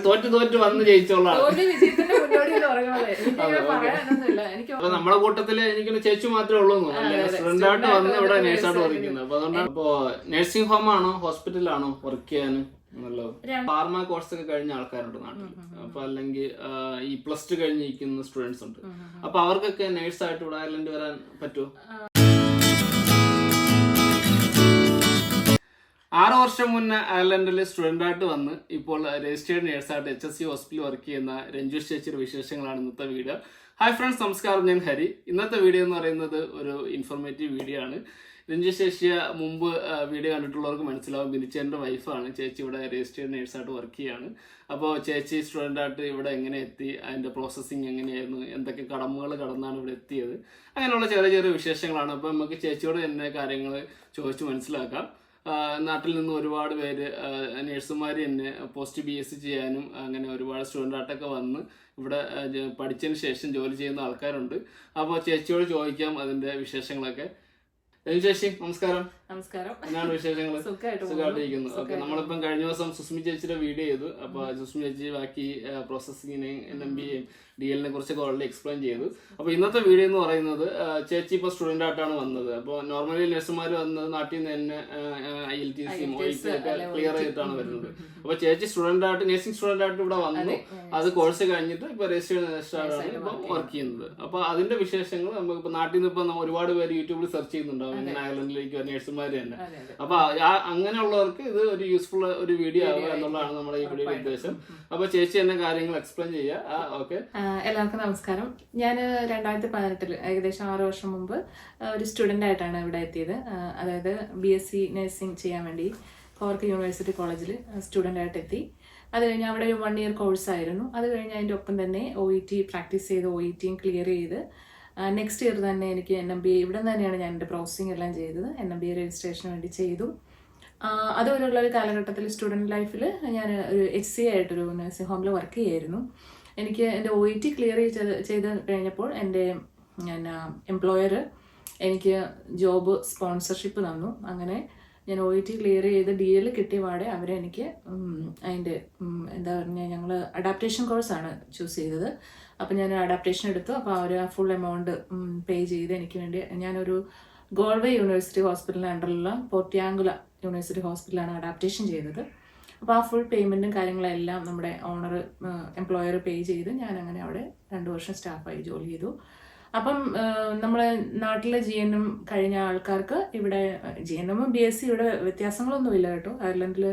തോറ്റ് വന്ന് ജയിച്ചോളാം. അപ്പൊ നമ്മളെ കൂട്ടത്തില് എനിക്കൊരു ചേച്ചി മാത്രമേ ഉള്ളൂ, സ്റ്റുഡന്റ് ആയിട്ട് വന്ന് ഇവിടെ നേഴ്സായിട്ട് വർക്കുന്നത്. അപ്പൊ അതുകൊണ്ടാണ്. ഇപ്പോ നഴ്സിംഗ് ഹോം ആണോ ഹോസ്പിറ്റലാണോ വർക്ക് ചെയ്യാൻ നല്ലത്? ഫാർമ കോഴ്സ് ഒക്കെ കഴിഞ്ഞ ആൾക്കാരുണ്ട് നാട്ടിൽ. അപ്പൊ അല്ലെങ്കിൽ ഈ +2 കഴിഞ്ഞിരിക്കുന്ന സ്റ്റുഡൻസ് ഉണ്ട്. അപ്പൊ അവർക്കൊക്കെ നേഴ്സായിട്ട് ഇവിടെ അയർലൻഡ് വരാൻ പറ്റുമോ? 6 വർഷം മുന്നേ അയർലൻഡിൽ സ്റ്റുഡന്റ് ആയിട്ട് വന്ന് ഇപ്പോൾ രജിസ്റ്റേർഡ് നേഴ്സായിട്ട് HSC ഹോസ്പിറ്റലിൽ വർക്ക് ചെയ്യുന്ന രഞ്ജു ചേച്ചിയുടെ വിശേഷങ്ങളാണ് ഇന്നത്തെ വീഡിയോ. ഹായ് ഫ്രണ്ട്സ്, നമസ്കാരം. ഞാൻ ഹരി. ഇന്നത്തെ വീഡിയോ എന്ന് പറയുന്നത് ഒരു ഇൻഫോർമേറ്റീവ് വീഡിയോ ആണ്. രഞ്ജു ചേച്ചിയെ മുമ്പ് വീഡിയോ കണ്ടിട്ടുള്ളവർക്ക് മനസ്സിലാവും. ബിനിച്ചേന്റെ വൈഫാണ്. ചേച്ചി ഇവിടെ രജിസ്റ്റേർഡ് നേഴ്സായിട്ട് വർക്ക് ചെയ്യാണ്. അപ്പോൾ ചേച്ചി സ്റ്റുഡന്റ് ആയിട്ട് ഇവിടെ എങ്ങനെ എത്തി, അതിന്റെ പ്രോസസ്സിങ് എങ്ങനെയായിരുന്നു, എന്തൊക്കെ കടമകൾ കടന്നാണ് ഇവിടെ എത്തിയത്, അങ്ങനെയുള്ള ചെറിയ ചെറിയ വിശേഷങ്ങളാണ്. അപ്പോൾ നമുക്ക് ചേച്ചിയോട് തന്നെ കാര്യങ്ങൾ ചോദിച്ച് മനസ്സിലാക്കാം. നാട്ടിൽ നിന്ന് ഒരുപാട് പേര് നേഴ്സുമാർ തന്നെ പോസ്റ്റ് BSc ചെയ്യാനും അങ്ങനെ ഒരുപാട് സ്റ്റുഡൻ്റ് ആയിട്ടൊക്കെ വന്ന് ഇവിടെ പഠിച്ചതിന് ശേഷം ജോലി ചെയ്യുന്ന ആൾക്കാരുണ്ട്. അപ്പോൾ ചേച്ചിയോട് ചോദിക്കാം അതിന്റെ വിശേഷങ്ങളൊക്കെ. ചേച്ചി നമസ്കാരം. നമസ്കാരം. എന്നാണ് വിശേഷങ്ങൾ? സുഖമായിട്ടിരിക്കുന്നു. ഓക്കെ, നമ്മളിപ്പം കഴിഞ്ഞ ദിവസം സുസ്മി ചേച്ചിയുടെ വീഡിയോ ചെയ്തു. അപ്പൊ സുസ്മി ചേച്ചി ബാക്കി പ്രോസസ്സിങ്ങിനെ NMBA DL കുറിച്ചൊക്കെ ഓൾറെഡി എക്സ്പ്ലെയിൻ ചെയ്തു. അപ്പൊ ഇന്നത്തെ വീഡിയോ എന്ന് പറയുന്നത് ചേച്ചി ഇപ്പൊ സ്റ്റുഡന്റ് ആയിട്ടാണ് വന്നത്. അപ്പോൾ നോർമലി നഴ്സുമാർ വന്നത് നാട്ടിൽ നിന്ന് തന്നെ IELTS ഒക്കെ ക്ലിയർ ചെയ്തിട്ടാണ് വരുന്നത്. അപ്പൊ ചേച്ചി സ്റ്റുഡന്റ് ആയിട്ട് നഴ്സിംഗ് സ്റ്റുഡന്റ് ആയിട്ട് ഇവിടെ വന്നു. അത് കോഴ്സ് കഴിഞ്ഞിട്ട് ഇപ്പൊ രജിസ്റ്റേർഡ് നഴ്സാണ് ഇപ്പൊ വർക്ക് ചെയ്യുന്നത്. അപ്പൊ അതിന്റെ വിശേഷങ്ങൾ നമുക്ക് ഇപ്പൊ നാട്ടിൽ നിന്ന് ഇപ്പൊ ഒരുപാട് പേര് യൂട്യൂബിൽ സെർച്ച് ചെയ്യുന്നുണ്ടാവും ഇങ്ങനെ അയർലൻഡിലേക്ക് നേഴ്സുമാർ തന്നെ. അപ്പൊ അങ്ങനെയുള്ളവർക്ക് ഇത് ഒരു യൂസ്ഫുൾ ഒരു വീഡിയോ ആവുക എന്നുള്ളതാണ് നമ്മുടെ ഈ വീഡിയോ ഉദ്ദേശം. അപ്പൊ ചേച്ചി തന്നെ കാര്യങ്ങൾ എക്സ്പ്ലെയിൻ ചെയ്യുക. ഓക്കെ, എല്ലാവർക്കും നമസ്കാരം. ഞാൻ 2018 ഏകദേശം 6 വർഷം മുമ്പ് ഒരു സ്റ്റുഡന്റ് ആയിട്ടാണ് ഇവിടെ എത്തിയത്. അതായത് BSc നഴ്സിംഗ് ചെയ്യാൻ വേണ്ടി കോർക്ക് യൂണിവേഴ്സിറ്റി കോളേജിൽ സ്റ്റുഡന്റ് ആയിട്ട് എത്തി. അത് കഴിഞ്ഞ് അവിടെ ഒരു 1 ഇയർ കോഴ്സായിരുന്നു. അത് കഴിഞ്ഞ് അതിൻ്റെ ഒപ്പം തന്നെ OET പ്രാക്ടീസ് ചെയ്ത് OETയും ക്ലിയർ ചെയ്ത് നെക്സ്റ്റ് ഇയർ തന്നെ എനിക്ക് NMBA ഇവിടെ തന്നെയാണ് ഞാൻ എൻ്റെ പ്രോസസ്സിംഗ് എല്ലാം ചെയ്തത്. NMBA രജിസ്ട്രേഷന് വേണ്ടി ചെയ്തു. അതുപോലുള്ള ഒരു കാലഘട്ടത്തിൽ സ്റ്റുഡൻറ് ലൈഫിൽ ഞാൻ ഒരു HCA ആയിട്ടൊരു നഴ്സിംഗ് ഹോമിൽ വർക്ക് ചെയ്യായിരുന്നു. എനിക്ക് എൻ്റെ OET ക്ലിയർ ചെയ്ത് കഴിഞ്ഞപ്പോൾ എൻ്റെ എംപ്ലോയർ എനിക്ക് ജോബ് സ്പോൺസർഷിപ്പ് തന്നു. അങ്ങനെ ഞാൻ OET ക്ലിയർ ചെയ്ത് DL കിട്ടിയ പാടെ അവരെനിക്ക് അതിൻ്റെ എന്താ പറഞ്ഞാൽ ഞങ്ങൾ അഡാപ്റ്റേഷൻ കോഴ്സാണ് ചൂസ് ചെയ്തത്. അപ്പം ഞാൻ അഡാപ്റ്റേഷൻ എടുത്തു. അപ്പോൾ അവർ ആ ഫുൾ എമൗണ്ട് പേ ചെയ്ത് എനിക്ക് വേണ്ടി ഞാനൊരു ഗോൾവേ യൂണിവേഴ്സിറ്റി ഹോസ്പിറ്റലിൻ്റെ അണ്ടറിലുള്ള പോർട്ടിയാങ്കുല യൂണിവേഴ്സിറ്റി ഹോസ്പിറ്റലാണ് അഡാപ്റ്റേഷൻ ചെയ്തത്. അപ്പോൾ ആ ഫുൾ പേയ്മെൻറ്റും കാര്യങ്ങളെല്ലാം നമ്മുടെ എംപ്ലോയർ പേ ചെയ്ത് ഞാൻ അങ്ങനെ അവിടെ 2 വർഷം സ്റ്റാഫായി ജോലി ചെയ്തു. അപ്പം നമ്മളെ നാട്ടിലെ GNM കഴിഞ്ഞ ആൾക്കാർക്ക് ഇവിടെ GNM BSc ഇവിടെ വ്യത്യാസങ്ങളൊന്നുമില്ല കേട്ടോ. അയർലൻഡിൽ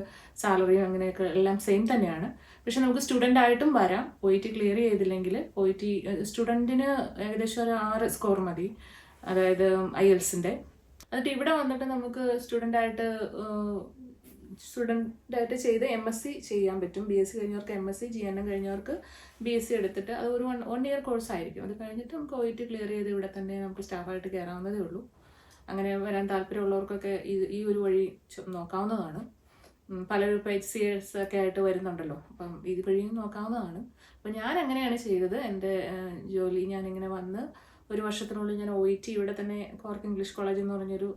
സാലറിയും അങ്ങനെയൊക്കെ എല്ലാം സെയിം തന്നെയാണ്. പക്ഷെ നമുക്ക് സ്റ്റുഡൻ്റ് ആയിട്ടും വരാം. OET ക്ലിയർ ചെയ്തില്ലെങ്കിൽ OET സ്റ്റുഡൻറ്റിന് ഏകദേശം ഒരു 6 സ്കോർ മതി, അതായത് IELTSൻ്റെ. എന്നിട്ട് ഇവിടെ വന്നിട്ട് നമുക്ക് സ്റ്റുഡൻ്റായിട്ട് ചെയ്ത് MSc ചെയ്യാൻ പറ്റും. BSc കഴിഞ്ഞവർക്ക് MSc, GNM കഴിഞ്ഞവർക്ക് BSc എടുത്തിട്ട് അത് ഒരു 1 ഇയർ കോഴ്സ് ആയിരിക്കും. അത് കഴിഞ്ഞിട്ട് നമുക്ക് OET ക്ലിയർ ചെയ്ത് ഇവിടെ തന്നെ നമുക്ക് സ്റ്റാഫായിട്ട് കയറാവുന്നതേ ഉള്ളൂ. അങ്ങനെ വരാൻ താല്പര്യമുള്ളവർക്കൊക്കെ ഈ ഒരു വഴി നോക്കാവുന്നതാണ്. പലരും ഇപ്പോൾ HCS ഒക്കെ ആയിട്ട് വരുന്നുണ്ടല്ലോ, അപ്പം ഇത് വഴിയും നോക്കാവുന്നതാണ്. അപ്പം ഞാൻ അങ്ങനെയാണ് ചെയ്തത്. എൻ്റെ ജോലി ഞാനിങ്ങനെ വന്ന് 1 വർഷത്തിനുള്ളിൽ ഞാൻ OET ഇവിടെ തന്നെ കോർക്ക് ഇംഗ്ലീഷ് കോളേജ് എന്ന് പറഞ്ഞൊരു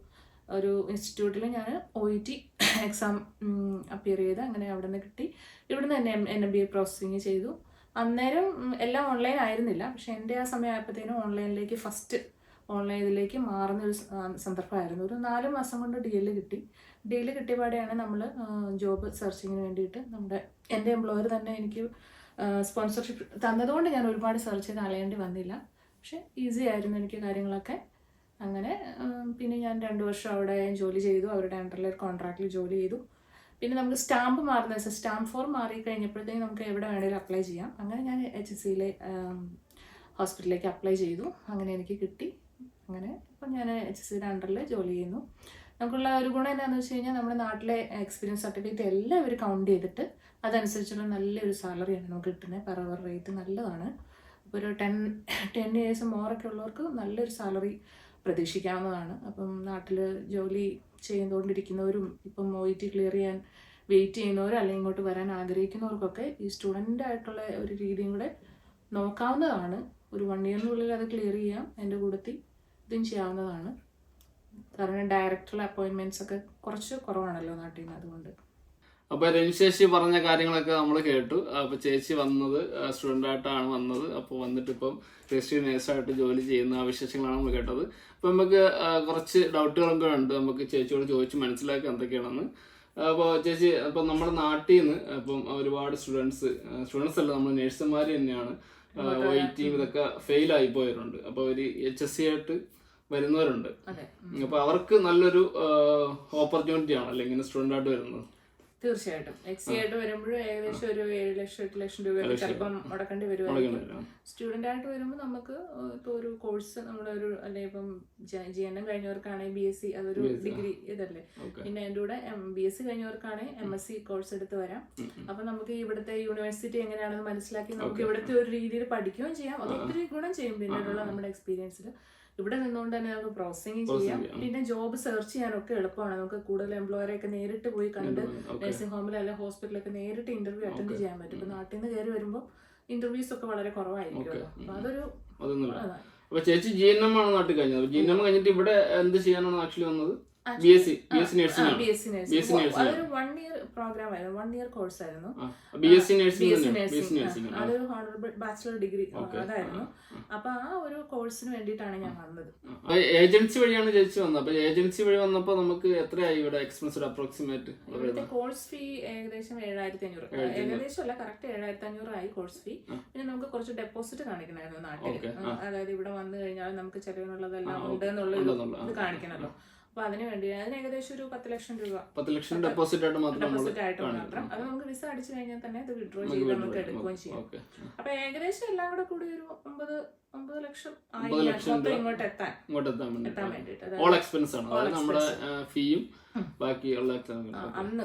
ഇൻസ്റ്റിറ്റ്യൂട്ടിൽ ഞാൻ OET എക്സാം അപ്പിയർ ചെയ്ത് അങ്ങനെ അവിടെ നിന്ന് കിട്ടി. ഇവിടുന്ന് തന്നെ NMBA പ്രോസസ്സിങ് ചെയ്തു. അന്നേരം എല്ലാം ഓൺലൈൻ ആയിരുന്നില്ല. പക്ഷെ എൻ്റെ ആ സമയമായപ്പോഴത്തേനും ഓൺലൈനിലേക്ക് ഇതിലേക്ക് മാറുന്നൊരു സന്ദർഭമായിരുന്നു. ഒരു 4 മാസം കൊണ്ട് DL കിട്ടി. DL കിട്ടിയ പാടെയാണ് നമ്മൾ ജോബ് സെർച്ചിങ്ങിന് വേണ്ടിയിട്ട് എൻ്റെ എംപ്ലോയർ തന്നെ എനിക്ക് സ്പോൺസർഷിപ്പ് തന്നതുകൊണ്ട് ഞാൻ ഒരുപാട് സെർച്ച് ചെയ്ത് അലയേണ്ടി വന്നില്ല. പക്ഷെ ഈസി ആയിരുന്നു എനിക്ക് കാര്യങ്ങളൊക്കെ. അങ്ങനെ പിന്നെ ഞാൻ 2 വർഷം അവിടെ ജോലി ചെയ്തു. അവരുടെ അണ്ടറിൽ ഒരു കോൺട്രാക്റ്റിൽ ജോലി ചെയ്തു. പിന്നെ നമുക്ക് സ്റ്റാമ്പ് സ്റ്റാമ്പ് ഫോം മാറിക്കഴിഞ്ഞപ്പോഴത്തേക്കും നമുക്ക് എവിടെ വേണമെങ്കിലും അപ്ലൈ ചെയ്യാം. അങ്ങനെ ഞാൻ HSCയിലെ ഹോസ്പിറ്റലിലേക്ക് അപ്ലൈ ചെയ്തു. അങ്ങനെ എനിക്ക് കിട്ടി. അങ്ങനെ ഇപ്പം ഞാൻ HSCയുടെ അണ്ടറിൽ ജോലി ചെയ്യുന്നു. നമുക്കുള്ള ഒരു ഗുണം എന്താണെന്ന് വെച്ച് കഴിഞ്ഞാൽ നമ്മുടെ നാട്ടിലെ എക്സ്പീരിയൻസ് സർട്ടിഫിക്കറ്റ് എല്ലാം ഇവർ കൗണ്ട് ചെയ്തിട്ട് അതനുസരിച്ചുള്ള നല്ലൊരു സാലറിയാണ് നമുക്ക് കിട്ടുന്നത്. പെർ അവർ റേറ്റ് നല്ലതാണ്. അപ്പോൾ ഒരു 10 ഇയേഴ്സ് മോറൊക്കെ ഉള്ളവർക്ക് നല്ലൊരു സാലറി പ്രതീക്ഷിക്കാവുന്നതാണ്. അപ്പം നാട്ടിൽ ജോലി ചെയ്തുകൊണ്ടിരിക്കുന്നവരും ഇപ്പം OET ക്ലിയർ ചെയ്യാൻ വെയിറ്റ് ചെയ്യുന്നവരും അല്ലെങ്കിൽ ഇങ്ങോട്ട് വരാൻ ആഗ്രഹിക്കുന്നവർക്കൊക്കെ ഈ സ്റ്റുഡൻ്റ് ആയിട്ടുള്ള ഒരു രീതിയും കൂടെ നോക്കാവുന്നതാണ്. ഒരു 1 ഇയറിനുള്ളിൽ അത് ക്ലിയർ ചെയ്യാം. എൻ്റെ കൂടത്തിൽ ഇതും ചെയ്യാവുന്നതാണ്. കാരണം ഡയറക്ടറുടെ അപ്പോയിൻമെൻറ്റ്സ് ഒക്കെ കുറച്ച് കുറവാണല്ലോ നാട്ടിൽ നിന്ന്. അതുകൊണ്ട് അപ്പൊ രഞ്ജുശേഷി പറഞ്ഞ കാര്യങ്ങളൊക്കെ നമ്മൾ കേട്ടു. അപ്പൊ ചേച്ചി വന്നത് സ്റ്റുഡന്റ് ആയിട്ടാണ് വന്നത്. അപ്പോൾ വന്നിട്ട് ഇപ്പം രജിസ്റ്റേർഡ് നേഴ്സായിട്ട് ജോലി ചെയ്യുന്ന ആ വിശേഷങ്ങളാണ് നമ്മൾ കേട്ടത്. അപ്പൊ നമുക്ക് കുറച്ച് ഡൗട്ടുകളൊക്കെ ഉണ്ട്, നമുക്ക് ചേച്ചിയോട് ചോദിച്ച് മനസ്സിലാക്കി എന്തൊക്കെയാണെന്ന്. അപ്പോൾ ചേച്ചി, ഇപ്പം നമ്മുടെ നാട്ടിൽ നിന്ന് ഇപ്പം ഒരുപാട് സ്റ്റുഡൻസ് അല്ല, നമ്മൾ നേഴ്സുമാർ തന്നെയാണ് OIT ഇതൊക്കെ ഫെയിൽ ആയി പോയവരുണ്ട്. അപ്പോൾ ഒരു HSC ആയിട്ട് വരുന്നവരുണ്ട്. അപ്പൊ അവർക്ക് നല്ലൊരു ഓപ്പർച്യൂണിറ്റി ആണ് അല്ലെങ്കിൽ ഇങ്ങനെ സ്റ്റുഡന്റ് ആയിട്ട് വരുന്നത്. തീർച്ചയായിട്ടും HC ആയിട്ട് വരുമ്പോഴും ഏകദേശം ഒരു 7 ലക്ഷം 8 ലക്ഷം രൂപ ചിലപ്പം മുടക്കേണ്ടി വരുമായിരിക്കും. സ്റ്റുഡന്റ് ആയിട്ട് വരുമ്പോൾ നമുക്ക് ഇപ്പോൾ ഒരു കോഴ്സ് നമ്മളൊരു അല്ലെ ഇപ്പം GNM കഴിഞ്ഞവർക്കാണെങ്കിൽ BSc അതൊരു ഡിഗ്രി ഇതല്ലേ, പിന്നെ അതിൻ്റെ കൂടെ BSc കഴിഞ്ഞവർക്കാണെങ്കിൽ MSc കോഴ്സ് എടുത്ത് വരാം. അപ്പൊ നമുക്ക് ഇവിടുത്തെ യൂണിവേഴ്സിറ്റി എങ്ങനെയാണെന്ന് മനസ്സിലാക്കി നമുക്ക് ഇവിടുത്തെ ഒരു രീതിയിൽ പഠിക്കുകയും ചെയ്യാം. അത് ഒത്തിരി ഗുണം ചെയ്യും പിന്നീടുള്ള നമ്മുടെ എക്സ്പീരിയൻസിൽ. ഇവിടെ നിന്നുകൊണ്ട് തന്നെ നമുക്ക് പ്രോസസിങ് ചെയ്യാം. പിന്നെ ജോബ് സെർച്ച് ചെയ്യാനൊക്കെ എളുപ്പമാണ്. നമുക്ക് കൂടുതൽ എംപ്ലോയറെയൊക്കെ നേരിട്ട് പോയി കണ്ട് നഴ്സിംഗ് ഹോമിൽ അല്ലെങ്കിൽ ഹോസ്പിറ്റലൊക്കെ നേരിട്ട് ഇന്റർവ്യൂ അറ്റൻഡ് ചെയ്യാൻ പറ്റും. ഇപ്പൊ നാട്ടിൽ നിന്ന് കയറി വരുമ്പോൾ ഇന്റർവ്യൂസ് ഒക്കെ വളരെ കുറവായിരിക്കും. അപ്പൊ അതൊരു അപ്പൊ ചേച്ചി GNM ആണ് നാട്ടിൽ കഴിഞ്ഞത്. GNM കഴിഞ്ഞിട്ട് ഇവിടെ എന്ത് ചെയ്യാനാണ് ആക്ച്വലി വന്നത്? BSc nursing. അതൊരു 1 ഇയർ പ്രോഗ്രാം ആയിരുന്നു, 1 ഇയർ കോഴ്സ് ആയിരുന്നു. BSc നഴ്സിംഗ് അതൊരു ഹോണറബിൾ ബാച്ചിലർ ഡിഗ്രി അതായിരുന്നു. അപ്പൊ ആ ഒരു കോഴ്സിന് വേണ്ടിയിട്ടാണ് ഞാൻ വന്നത്. ഏജൻസി വഴിയാണ് ചേച്ചി വന്നത്. അപ്പൊ ഏജൻസി വഴി വന്നപ്പോ നമുക്ക് എത്രയായി ഇവിടെ എക്സ്പെൻസ് അപ്രോക്സിമേറ്റ്? ഇവിടുത്തെ കോഴ്സ് ഫീ ഏകദേശം 7,500, ഏകദേശം അല്ല കറക്റ്റ് 7,500 ആയി കോഴ്സ് ഫീ. പിന്നെ നമുക്ക് കുറച്ച് ഡെപ്പോസിറ്റ് കാണിക്കണമായിരുന്നു നാട്ടിൽ. അതായത് ഇവിടെ വന്നു കഴിഞ്ഞാൽ നമുക്ക് ചെലവിനുള്ളതെല്ലാം ഉണ്ട് എന്നുള്ള ഇത് കാണിക്കണമല്ലോ. അപ്പൊ അതിന് വേണ്ടി അതിന് ഏകദേശം ഒരു 10 ലക്ഷം രൂപ ഡെപ്പോസിറ്റ് ആയിട്ട് മാത്രം. അത് നമുക്ക് വിസ അടിച്ചു കഴിഞ്ഞാൽ തന്നെ അത് വിഡ്രോ ചെയ്ത് നമുക്ക് എടുക്കുകയും ചെയ്യാം. അപ്പൊ ഏകദേശം എല്ലാം കൂടെ കൂടി ഒരു 9 ലക്ഷം ആയി ഇങ്ങോട്ട് എത്താൻ വേണ്ടിട്ട്. ഓൾ എക്സ്പെൻസ് ആണ്, അതായത് നമ്മുടെ ഫീയും ബാക്കിയുള്ള അന്ന്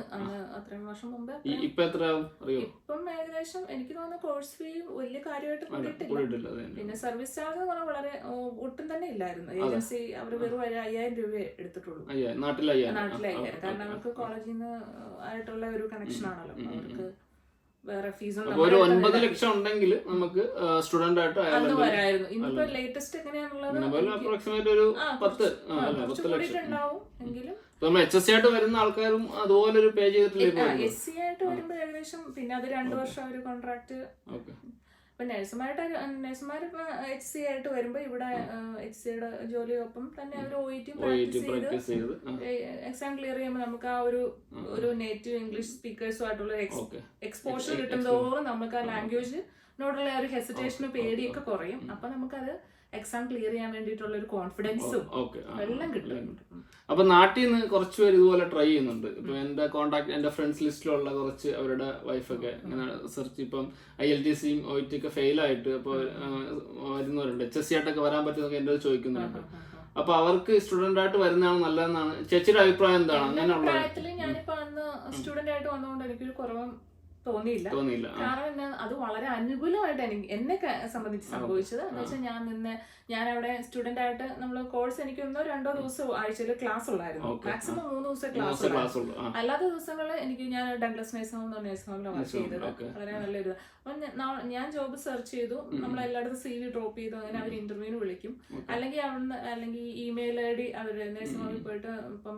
അത്രയും വർഷം മുമ്പ്. ഇപ്പൊ എത്ര അറിയോ? ഇപ്പം ഏകദേശം എനിക്ക് തോന്നുന്നു കോഴ്സ് ഫീ വലിയ കാര്യമായിട്ട് കൂടിയിട്ടില്ല. പിന്നെ സർവീസ് ചാർജ് വളരെ ഒട്ടും തന്നെ ഇല്ലായിരുന്നു. ഏജൻസി അവർ വെറും 5,000 രൂപ എടുത്തിട്ടുള്ളൂ. നാട്ടിലെ 5,000. കാരണം അവർക്ക് കോളേജിൽ നിന്ന് ആയിട്ടുള്ള ഒരു കണക്ഷൻ ആണല്ലോ, അവർക്ക് വേറെ ഫീസും. ഒരു 9 ലക്ഷം ഉണ്ടെങ്കിൽ നമുക്ക് സ്റ്റുഡന്റ് ആയിട്ട് വരായിരുന്നു. ഇന്നിപ്പോ ലേറ്റസ്റ്റ് എങ്ങനെയാണുള്ളത് അപ്രോക്സിമേറ്റ് ഒരു 10 ലക്ഷം ഉണ്ടാവും. എങ്കിലും നമ്മൾ HSC ആയിട്ട് വരുന്ന ആൾക്കാരും അതുപോലെ ഒരു പേ ചെയ്തിട്ടില്ല. SC ആയിട്ട് വരുമ്പോ ഏകദേശം പിന്നെ അത് 2 വർഷം ഒരു കോൺട്രാക്ട്. ഇപ്പൊ നഴ്സുമാർ HC ആയിട്ട് വരുമ്പോ ഇവിടെ HCയുടെ ജോലിയൊപ്പം തന്നെ അവർ OIT പ്രാക്ടീസ് ചെയ്ത് എക്സാം ക്ലിയർ ചെയ്യുമ്പോൾ നമുക്ക് ആ ഒരു നേറ്റീവ് ഇംഗ്ലീഷ് സ്പീക്കേഴ്സും ആയിട്ടുള്ള എക്സ്പോഷർ കിട്ടുന്നതോറും നമുക്ക് ആ ലാംഗ്വേജിനോടുള്ള ഒരു ഹെസിറ്റേഷനും പേടിയൊക്കെ കുറയും. അപ്പൊ നമുക്കത് എക്സാം ക്ലിയർ ചെയ്യാൻ വേണ്ടിയിട്ടുള്ള ഒരു കോൺഫിഡൻസും എല്ലാം കിട്ടും. അപ്പൊ നാട്ടിൽ നിന്ന് കുറച്ച് പേര് ഇതുപോലെ ട്രൈ ചെയ്യുന്നുണ്ട്. ഇപ്പൊ എന്റെ ഫ്രണ്ട്സ് ലിസ്റ്റിലുള്ള കുറച്ച് അവരുടെ വൈഫൊക്കെ ഇങ്ങനെ സെർച്ച് ഇപ്പം IELTSയും OIT ഒക്കെ ഫെയിൽ ആയിട്ട് ഇപ്പൊ വരുന്നവരുണ്ട്. HSC ആയിട്ടൊക്കെ വരാൻ പറ്റുന്നൊക്കെ എന്റെ ചോദിക്കുന്നുണ്ട്. അപ്പൊ അവർക്ക് സ്റ്റുഡന്റ് ആയിട്ട് വരുന്നതാണ് നല്ലതെന്നാണ് ചേച്ചിയുടെ അഭിപ്രായം എന്താണ്? അങ്ങനെയുള്ള ഞാനിപ്പോ അന്ന് സ്റ്റുഡന്റ് ആയിട്ട് വന്നുകൊണ്ട് എനിക്കൊരു കുറവും തോന്നിയില്ല. കാരണം എന്താ, അത് വളരെ അനുകൂലമായിട്ട് എന്നെ സംബന്ധിച്ച് സംഭവിച്ചത് എന്ന് വെച്ചാൽ ഞാൻ അവിടെ സ്റ്റുഡന്റ് ആയിട്ട് നമ്മൾ കോഴ്സ് എനിക്ക് 1-2 ദിവസം ആഴ്ചയിൽ ക്ലാസ് ഉള്ളായിരുന്നു. മാക്സിമം 3 ദിവസം ക്ലാസ് ഉള്ളൂ. അല്ലാത്ത ദിവസങ്ങളിൽ ഞാൻ ഡഗ്ലസ് നഴ്സിംഗ് ഹോം നഴ്സിംഗ് ഹോമിലാണ് വർക്ക് ചെയ്തത്. വളരെ നല്ലൊരു അപ്പം ഞാൻ ജോബ് സെർച്ച് ചെയ്തു, നമ്മൾ എല്ലായിടത്തും CV ഡ്രോപ്പ് ചെയ്തു. അങ്ങനെ അവർ ഇന്റർവ്യൂവിന് വിളിക്കും. അല്ലെങ്കിൽ ഇമെയിൽ ID അവർ നഴ്സിംഗ് ഹോമിൽ പോയിട്ട് ഇപ്പം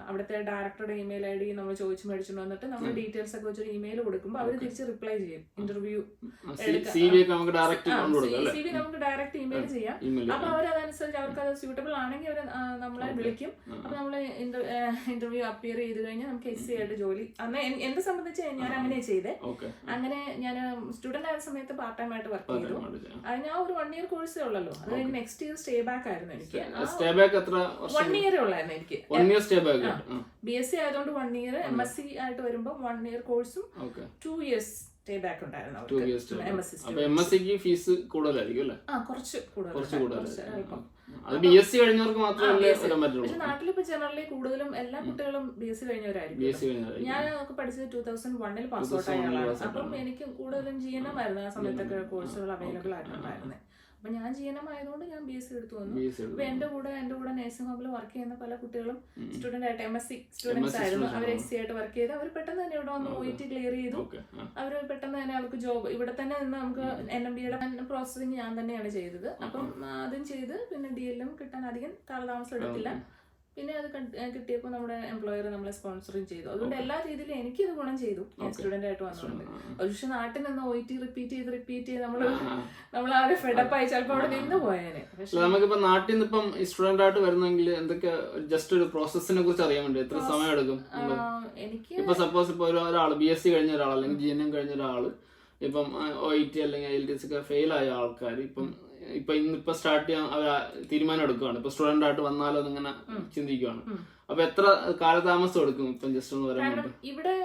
അവിടുത്തെ ഡയറക്ടറുടെ ഇമെയിൽ ID നമ്മൾ ചോദിച്ചു മേടിച്ചിട്ട് വന്നിട്ട് നമ്മൾ ഡീറ്റെയിൽസ് ഒക്കെ വെച്ചൊരു ഇമെയിൽ കൊടുക്കുമ്പോൾ അവർ തിരിച്ച് റിപ്ലൈ ചെയ്യും. ഇന്റർവ്യൂ CV നമുക്ക് ഡയറക്റ്റ് ഇമെയിൽ ചെയ്യാം. അപ്പൊ അവർ അതനുസരിച്ച് അവർക്ക് അത് സ്യൂട്ടബിൾ ആണെങ്കിൽ അവർ നമ്മളെ വിളിക്കും. അപ്പൊ നമ്മൾ ഇന്റർവ്യൂ അപ്പിയർ ചെയ്ത് കഴിഞ്ഞാൽ നമുക്ക് HC ആയിട്ട് ജോലി. അന്ന് എന്നെ സംബന്ധിച്ച് ഞാൻ അങ്ങനെ ചെയ്തേ. അങ്ങനെ ഞാൻ സ്റ്റുഡന്റ് ആയ സമയത്ത് പാർട്ട് ടൈം ആയിട്ട് വർക്ക് ചെയ്തു. അത് ഞാൻ ഒരു 1 ഇയർ കോഴ്സേ ഉള്ളല്ലോ. അത് നെക്സ്റ്റ് ഇയർ സ്റ്റേ ബാക്ക് ആയിരുന്നു എനിക്ക്. 1 ഇയറേ ഉള്ളായിരുന്നു എനിക്ക്. BSc ആയതുകൊണ്ട് 1 ഇയർ, MSc ആയിട്ട് വരുമ്പോ 1 ഇയർ കോഴ്സും 2 ഇയേഴ്സ് സ്റ്റേ ബാക്ക് ഉണ്ടായിരുന്നു. ഫീസ് കൂടുതലായിരിക്കും അല്ലേ? കുറച്ച് കൂടുതൽ. BSc കഴിഞ്ഞവർക്ക് മാത്രമേ വരാൻ പറ്റുള്ളൂ. പക്ഷെ നാട്ടിലിപ്പോ ജനറലി കൂടുതലും എല്ലാ കുട്ടികളും BSc കഴിഞ്ഞവരായിരിക്കും. ഞാൻ പഠിച്ചത് 2001 പാസ് ഔട്ട് ആയ ആളാണ്. അപ്പം എനിക്ക് കൂടുതലും GNM ആയിരുന്നു ആ സമയത്തൊക്കെ കോഴ്സുകൾ അവൈലബിൾ ആയിട്ടുണ്ടായിരുന്നത്. അപ്പൊ ഞാൻ GNM ആയതുകൊണ്ട് ഞാൻ BSc എടുത്തു വന്നു. അപ്പൊ എന്റെ കൂടെ നഴ്സിംഗ് ഹോമിൽ വർക്ക് ചെയ്യുന്ന പല കുട്ടികളും സ്റ്റുഡന്റ് ആയിട്ട് MSc സ്റ്റുഡൻസ് ആയിരുന്നു. അവർ HC ആയിട്ട് വർക്ക് ചെയ്ത് അവർ പെട്ടെന്ന് തന്നെ ഇവിടെ വന്ന് OIT ക്ലിയർ ചെയ്തു. അവർ പെട്ടെന്ന് തന്നെ അവർക്ക് ജോബ് ഇവിടെ തന്നെ നിന്ന് നമുക്ക് NMBയുടെ പ്രോസസ്സിങ് ഞാൻ തന്നെയാണ് ചെയ്തത്. അപ്പം അതും ചെയ്ത് പിന്നെ DLM കിട്ടാൻ അധികം കാലതാമസം എടുത്തില്ല. പിന്നെ അത് കിട്ടിയപ്പോൾ നമ്മുടെ എംപ്ലോയർ നമ്മളെ സ്പോൺസറിങ് ചെയ്തു. അതുകൊണ്ട് എല്ലാ രീതിയിലും എനിക്കിത് ഗുണം ചെയ്തു. ഞാൻ സ്റ്റുഡന്റ് ആയിട്ട് വന്നിട്ടുണ്ട്. പക്ഷെ നാട്ടിൽ നിന്ന് OET റിപ്പീറ്റ് ചെയ്ത് നമ്മൾ ആകെ ഫെഡപ്പ് ആയി ചിലപ്പോൾ അവിടെ നിന്ന് പോയേനെ. പക്ഷെ നമുക്കിപ്പോ നാട്ടിൽ നിന്ന് ഇപ്പം സ്റ്റുഡന്റ് ആയിട്ട് വരുന്നെങ്കിൽ എന്തൊക്കെ ജസ്റ്റ് ഒരു പ്രോസസ്സിനെ കുറിച്ച് അറിയാൻ വേണ്ടി എത്ര സമയം എടുക്കും? എനിക്ക് ഇപ്പൊ സപ്പോസ് ഇപ്പൊ ഒരാൾ BSc കഴിഞ്ഞ ഒരാൾ അല്ലെങ്കിൽ GNM കഴിഞ്ഞ ഒരാള് ഇപ്പം OET അല്ലെങ്കിൽ IELTS ഒക്കെ ഫെയിൽ ആയ ആൾക്കാർ ഇന്നിപ്പോ സ്റ്റാർട്ട് ചെയ്യാൻ അവർ തീരുമാനം എടുക്കുകയാണ്. ഇപ്പൊ സ്റ്റുഡന്റ് ആയിട്ട് വന്നാലോ എന്നിങ്ങനെ ചിന്തിക്കുകയാണ്. അപ്പൊ എത്ര കാലതാമസം എടുക്കും ഇപ്പം ജസ്റ്റ് ഒന്ന് പറയാൻ വേണ്ടി? ഇവിടെ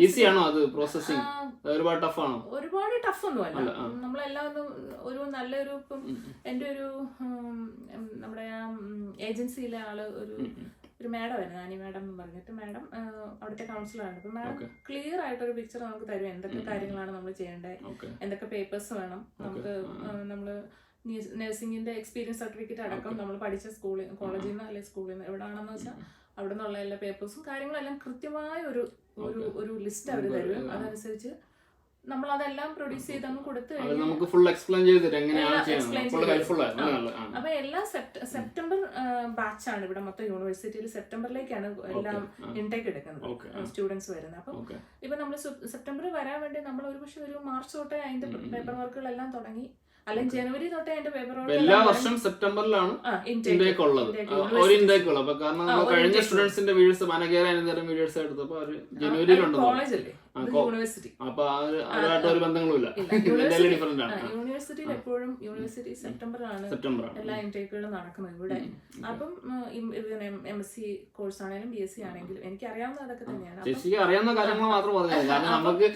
ഈസി ആണോ അത് പ്രോസസ്സിങ്? ഒരുപാട് ടഫ് ആണോ? ഒരുപാട് ടഫ് ഒന്നും അല്ല. നമ്മളെല്ലാം ഒരു നല്ലൊരു ഇപ്പം എന്റെ ഒരു നമ്മുടെ ഏജൻസിയിലെ ആള് ഒരു മാഡം ആയിരുന്നു, ആനി മാഡം എന്ന് പറഞ്ഞിട്ട്. മാഡം അവിടുത്തെ കൗൺസിലറാണ്. അപ്പൊ മാഡം ക്ലിയർ ആയിട്ടൊരു പിക്ചർ നമുക്ക് തരും, എന്തൊക്കെ കാര്യങ്ങളാണ് നമ്മൾ ചെയ്യേണ്ടത്, എന്തൊക്കെ പേപ്പേഴ്സ് വേണം നമുക്ക്. നമ്മള് നഴ്സിംഗിന്റെ എക്സ്പീരിയൻസ് സർട്ടിഫിക്കറ്റ് അടക്കം നമ്മൾ പഠിച്ച സ്കൂളിൽ കോളേജിൽ നിന്ന് അല്ലെങ്കിൽ സ്കൂളിൽ നിന്ന് എവിടെയാണെന്ന് വെച്ചാൽ അവിടെ നിന്നുള്ള എല്ലാ പേപ്പേഴ്സും കാര്യങ്ങളെല്ലാം കൃത്യമായ ഒരു ലിസ്റ്റ് അവർ തരും. അതനുസരിച്ച് നമ്മൾ അതെല്ലാം പ്രൊഡ്യൂസ് ചെയ്ത് അങ്ങ് കൊടുത്തു കഴിഞ്ഞാൽ നമുക്ക് ഫുൾ എക്സ്പ്ലെയിൻ ചെയ്ത് എങ്ങനെയാണ് അപ്പൊ എല്ലാ സെപ്റ്റംബർ ബാച്ചാണ് ഇവിടെ മൊത്തം യൂണിവേഴ്സിറ്റിയിൽ. സെപ്റ്റംബറിലേക്കാണ് എല്ലാം ഇൻടേക്ക് എടുക്കുന്നത് സ്റ്റുഡൻസ് വരുന്നത്. അപ്പൊ ഇപ്പൊ നമ്മൾ സെപ്റ്റംബർ വരാൻ വേണ്ടി നമ്മൾ ഒരുപക്ഷെ ഒരു മാർച്ച് തൊട്ടേ അതിന്റെ പേപ്പർ വർക്കുകളെല്ലാം തുടങ്ങി, അല്ലെങ്കിൽ ജനുവരി തൊട്ടേ അതിന്റെ പേപ്പർ വർക്ക്. എല്ലാ വർഷം സെപ്റ്റംബറിലാണ് ഇൻടേക്ക് ഉള്ളത്, ഒരു ഇൻടേക്ക് ഉള്ളത്. കാരണം നമ്മൾ കഴിഞ്ഞ സ്റ്റുഡൻസിന്റെ വീഡിയോസ് മനകേര അനന്തരം വീഡിയോസ് എടുത്തപ്പോ അവർ ജനുവരിയിലുണ്ട്. കോളേജ് അല്ലേ, യൂണിവേഴ്സിറ്റി. അപ്പൊ അതുമായിട്ട് ഒരു ബന്ധങ്ങളുമില്ല. യൂണിവേഴ്സിറ്റിയിൽ എപ്പോഴും യൂണിവേഴ്സിറ്റി സെപ്റ്റംബറാണ് എല്ലാ ഇൻടേക്കുകളും നടക്കുന്നത് ഇവിടെ. അപ്പം MSc കോഴ്സ് ആണെങ്കിലും BSc ആണെങ്കിലും എനിക്ക് അറിയാവുന്ന അതൊക്കെ തന്നെയാണ്. ചേച്ചിക്ക് അറിയാവുന്ന കാര്യങ്ങൾ മാത്രം പറഞ്ഞത്. കാരണം നമുക്ക്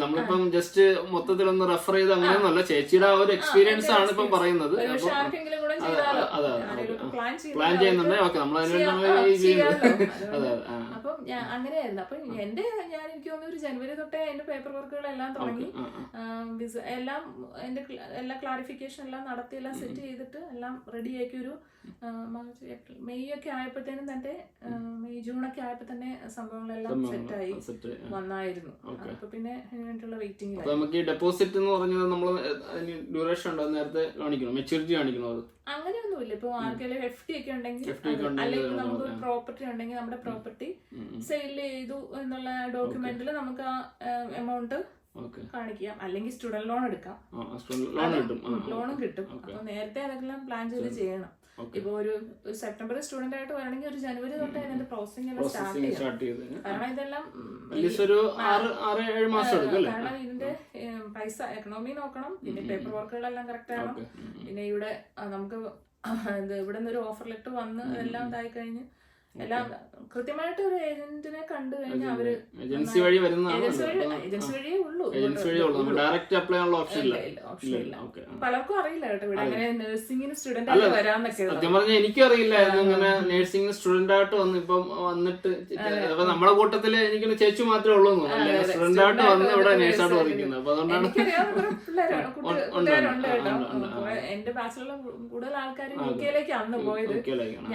നമ്മളിപ്പം ജസ്റ്റ് മൊത്തത്തിലൊന്ന് റെഫർ ചെയ്ത് അങ്ങനെയൊന്നുമല്ല, ചേച്ചിയുടെ ആ ഒരു എക്സ്പീരിയൻസ് ആണ് ഇപ്പം പറയുന്നത്. പ്ലാൻ ചെയ്യുന്നുണ്ട്. ഓക്കെ, നമ്മൾ അപ്പം അങ്ങനെയായിരുന്നു. അപ്പൊ എനിക്ക് തോന്നുന്നു ഒരു ജനുവരി തൊട്ടേ അതിന്റെ പേപ്പർ വർക്കുകളെല്ലാം തുടങ്ങി, എല്ലാം അതിന്റെ എല്ലാ ക്ലാരിഫിക്കേഷൻ എല്ലാം നടത്തി, എല്ലാം സെറ്റ് ചെയ്തിട്ട് എല്ലാം റെഡിയാക്കി. ഒരു മാർച്ച് ഏപ്രിൽ മെയ് ഒക്കെ ആയപ്പോഴത്തേനും തന്നെ, മെയ് ജൂണൊക്കെ ആയപ്പോ തന്നെ സംഭവങ്ങളെല്ലാം സെറ്റായി വന്നായിരുന്നു. അപ്പൊ പിന്നെ അതിന് വേണ്ടിയുള്ള വെയിറ്റിംഗ്. നമുക്ക് ഈ ഡെപ്പോസിറ്റ് എന്ന് പറഞ്ഞത് നമ്മൾ ഡ്യൂറേഷൻ ഉണ്ടോ നേരത്തെ കാണിക്കണം, മെച്ചൂരിറ്റി കാണിക്കണോ? അത് അങ്ങനെയൊന്നുമില്ല. ഇപ്പൊ ആർക്കെങ്കിലും FD ഒക്കെ ഉണ്ടെങ്കിൽ, അല്ലെങ്കിൽ നമുക്ക് പ്രോപ്പർട്ടി ഉണ്ടെങ്കിൽ നമ്മുടെ പ്രോപ്പർട്ടി സെയിൽ ചെയ്തു എന്നുള്ള ഡോക്യുമെന്റിൽ നമുക്ക് ആ എമൗണ്ട് കാണിക്കാം. അല്ലെങ്കിൽ സ്റ്റുഡന്റ് ലോൺ എടുക്കാം, ലോണും കിട്ടും. അപ്പൊ നേരത്തെ അതെല്ലാം പ്ലാൻ ചെയ്ത് ചെയ്യണം. ഇപ്പൊ ഒരു സെപ്റ്റംബർ സ്റ്റുഡന്റ് ആയിട്ട് വേണമെങ്കിൽ ഒരു ജനുവരി തൊട്ട് അതിന്റെ പ്രോസസിംഗ് എല്ലാം സ്റ്റാർട്ട് ചെയ്യും. കാരണം ഇതെല്ലാം കാരണം ഇതിന്റെ പൈസ എക്കണോമി നോക്കണം, പിന്നെ പേപ്പർ വർക്കുകളെല്ലാം കറക്റ്റ് ആവണം. പിന്നെ ഇവിടെ നമുക്ക് ഇവിടെ നിന്ന് ഒരു ഓഫർ ലെറ്റർ വന്ന് എല്ലാം ഇതായി കഴിഞ്ഞ് എല്ലാം കൃത്യമായിട്ട് ഒരു ഏജന്റിനെ കണ്ടു കഴിഞ്ഞാൽ അവര് ഏജൻസി വഴി ഏജൻസി വഴിയേ ഉള്ളൂ, ഡയറക്റ്റ് അപ്ലൈ ഉള്ള ഓപ്ഷൻ ഇല്ല. പലർക്കും അറിയില്ല കേട്ടോ ഇവിടെ അങ്ങനെ നഴ്സിംഗിന് സ്റ്റുഡന്റ് ആയിട്ട് വരാന്നൊക്കെ. സത്യം പറഞ്ഞാൽ എനിക്കും അറിയില്ലായിരുന്നു ഇങ്ങനെ നഴ്സിംഗിന് സ്റ്റുഡന്റ് ആയിട്ട് വന്നിട്ട് നമ്മുടെ കൂട്ടത്തില് എനിക്ക് ചേച്ചി മാത്രമേ ഉള്ളൂ, സ്റ്റുഡന്റ് ആയിട്ട് വന്ന് ഇവിടെ നേഴ്സായിട്ട് വർക്കുന്നത്. അപ്പൊ അതുകൊണ്ടാണ് എന്റെ ബാച്ചിലുള്ള കൂടുതൽ ആൾക്കാർ UK ലേക്ക് അന്ന് പോയത്.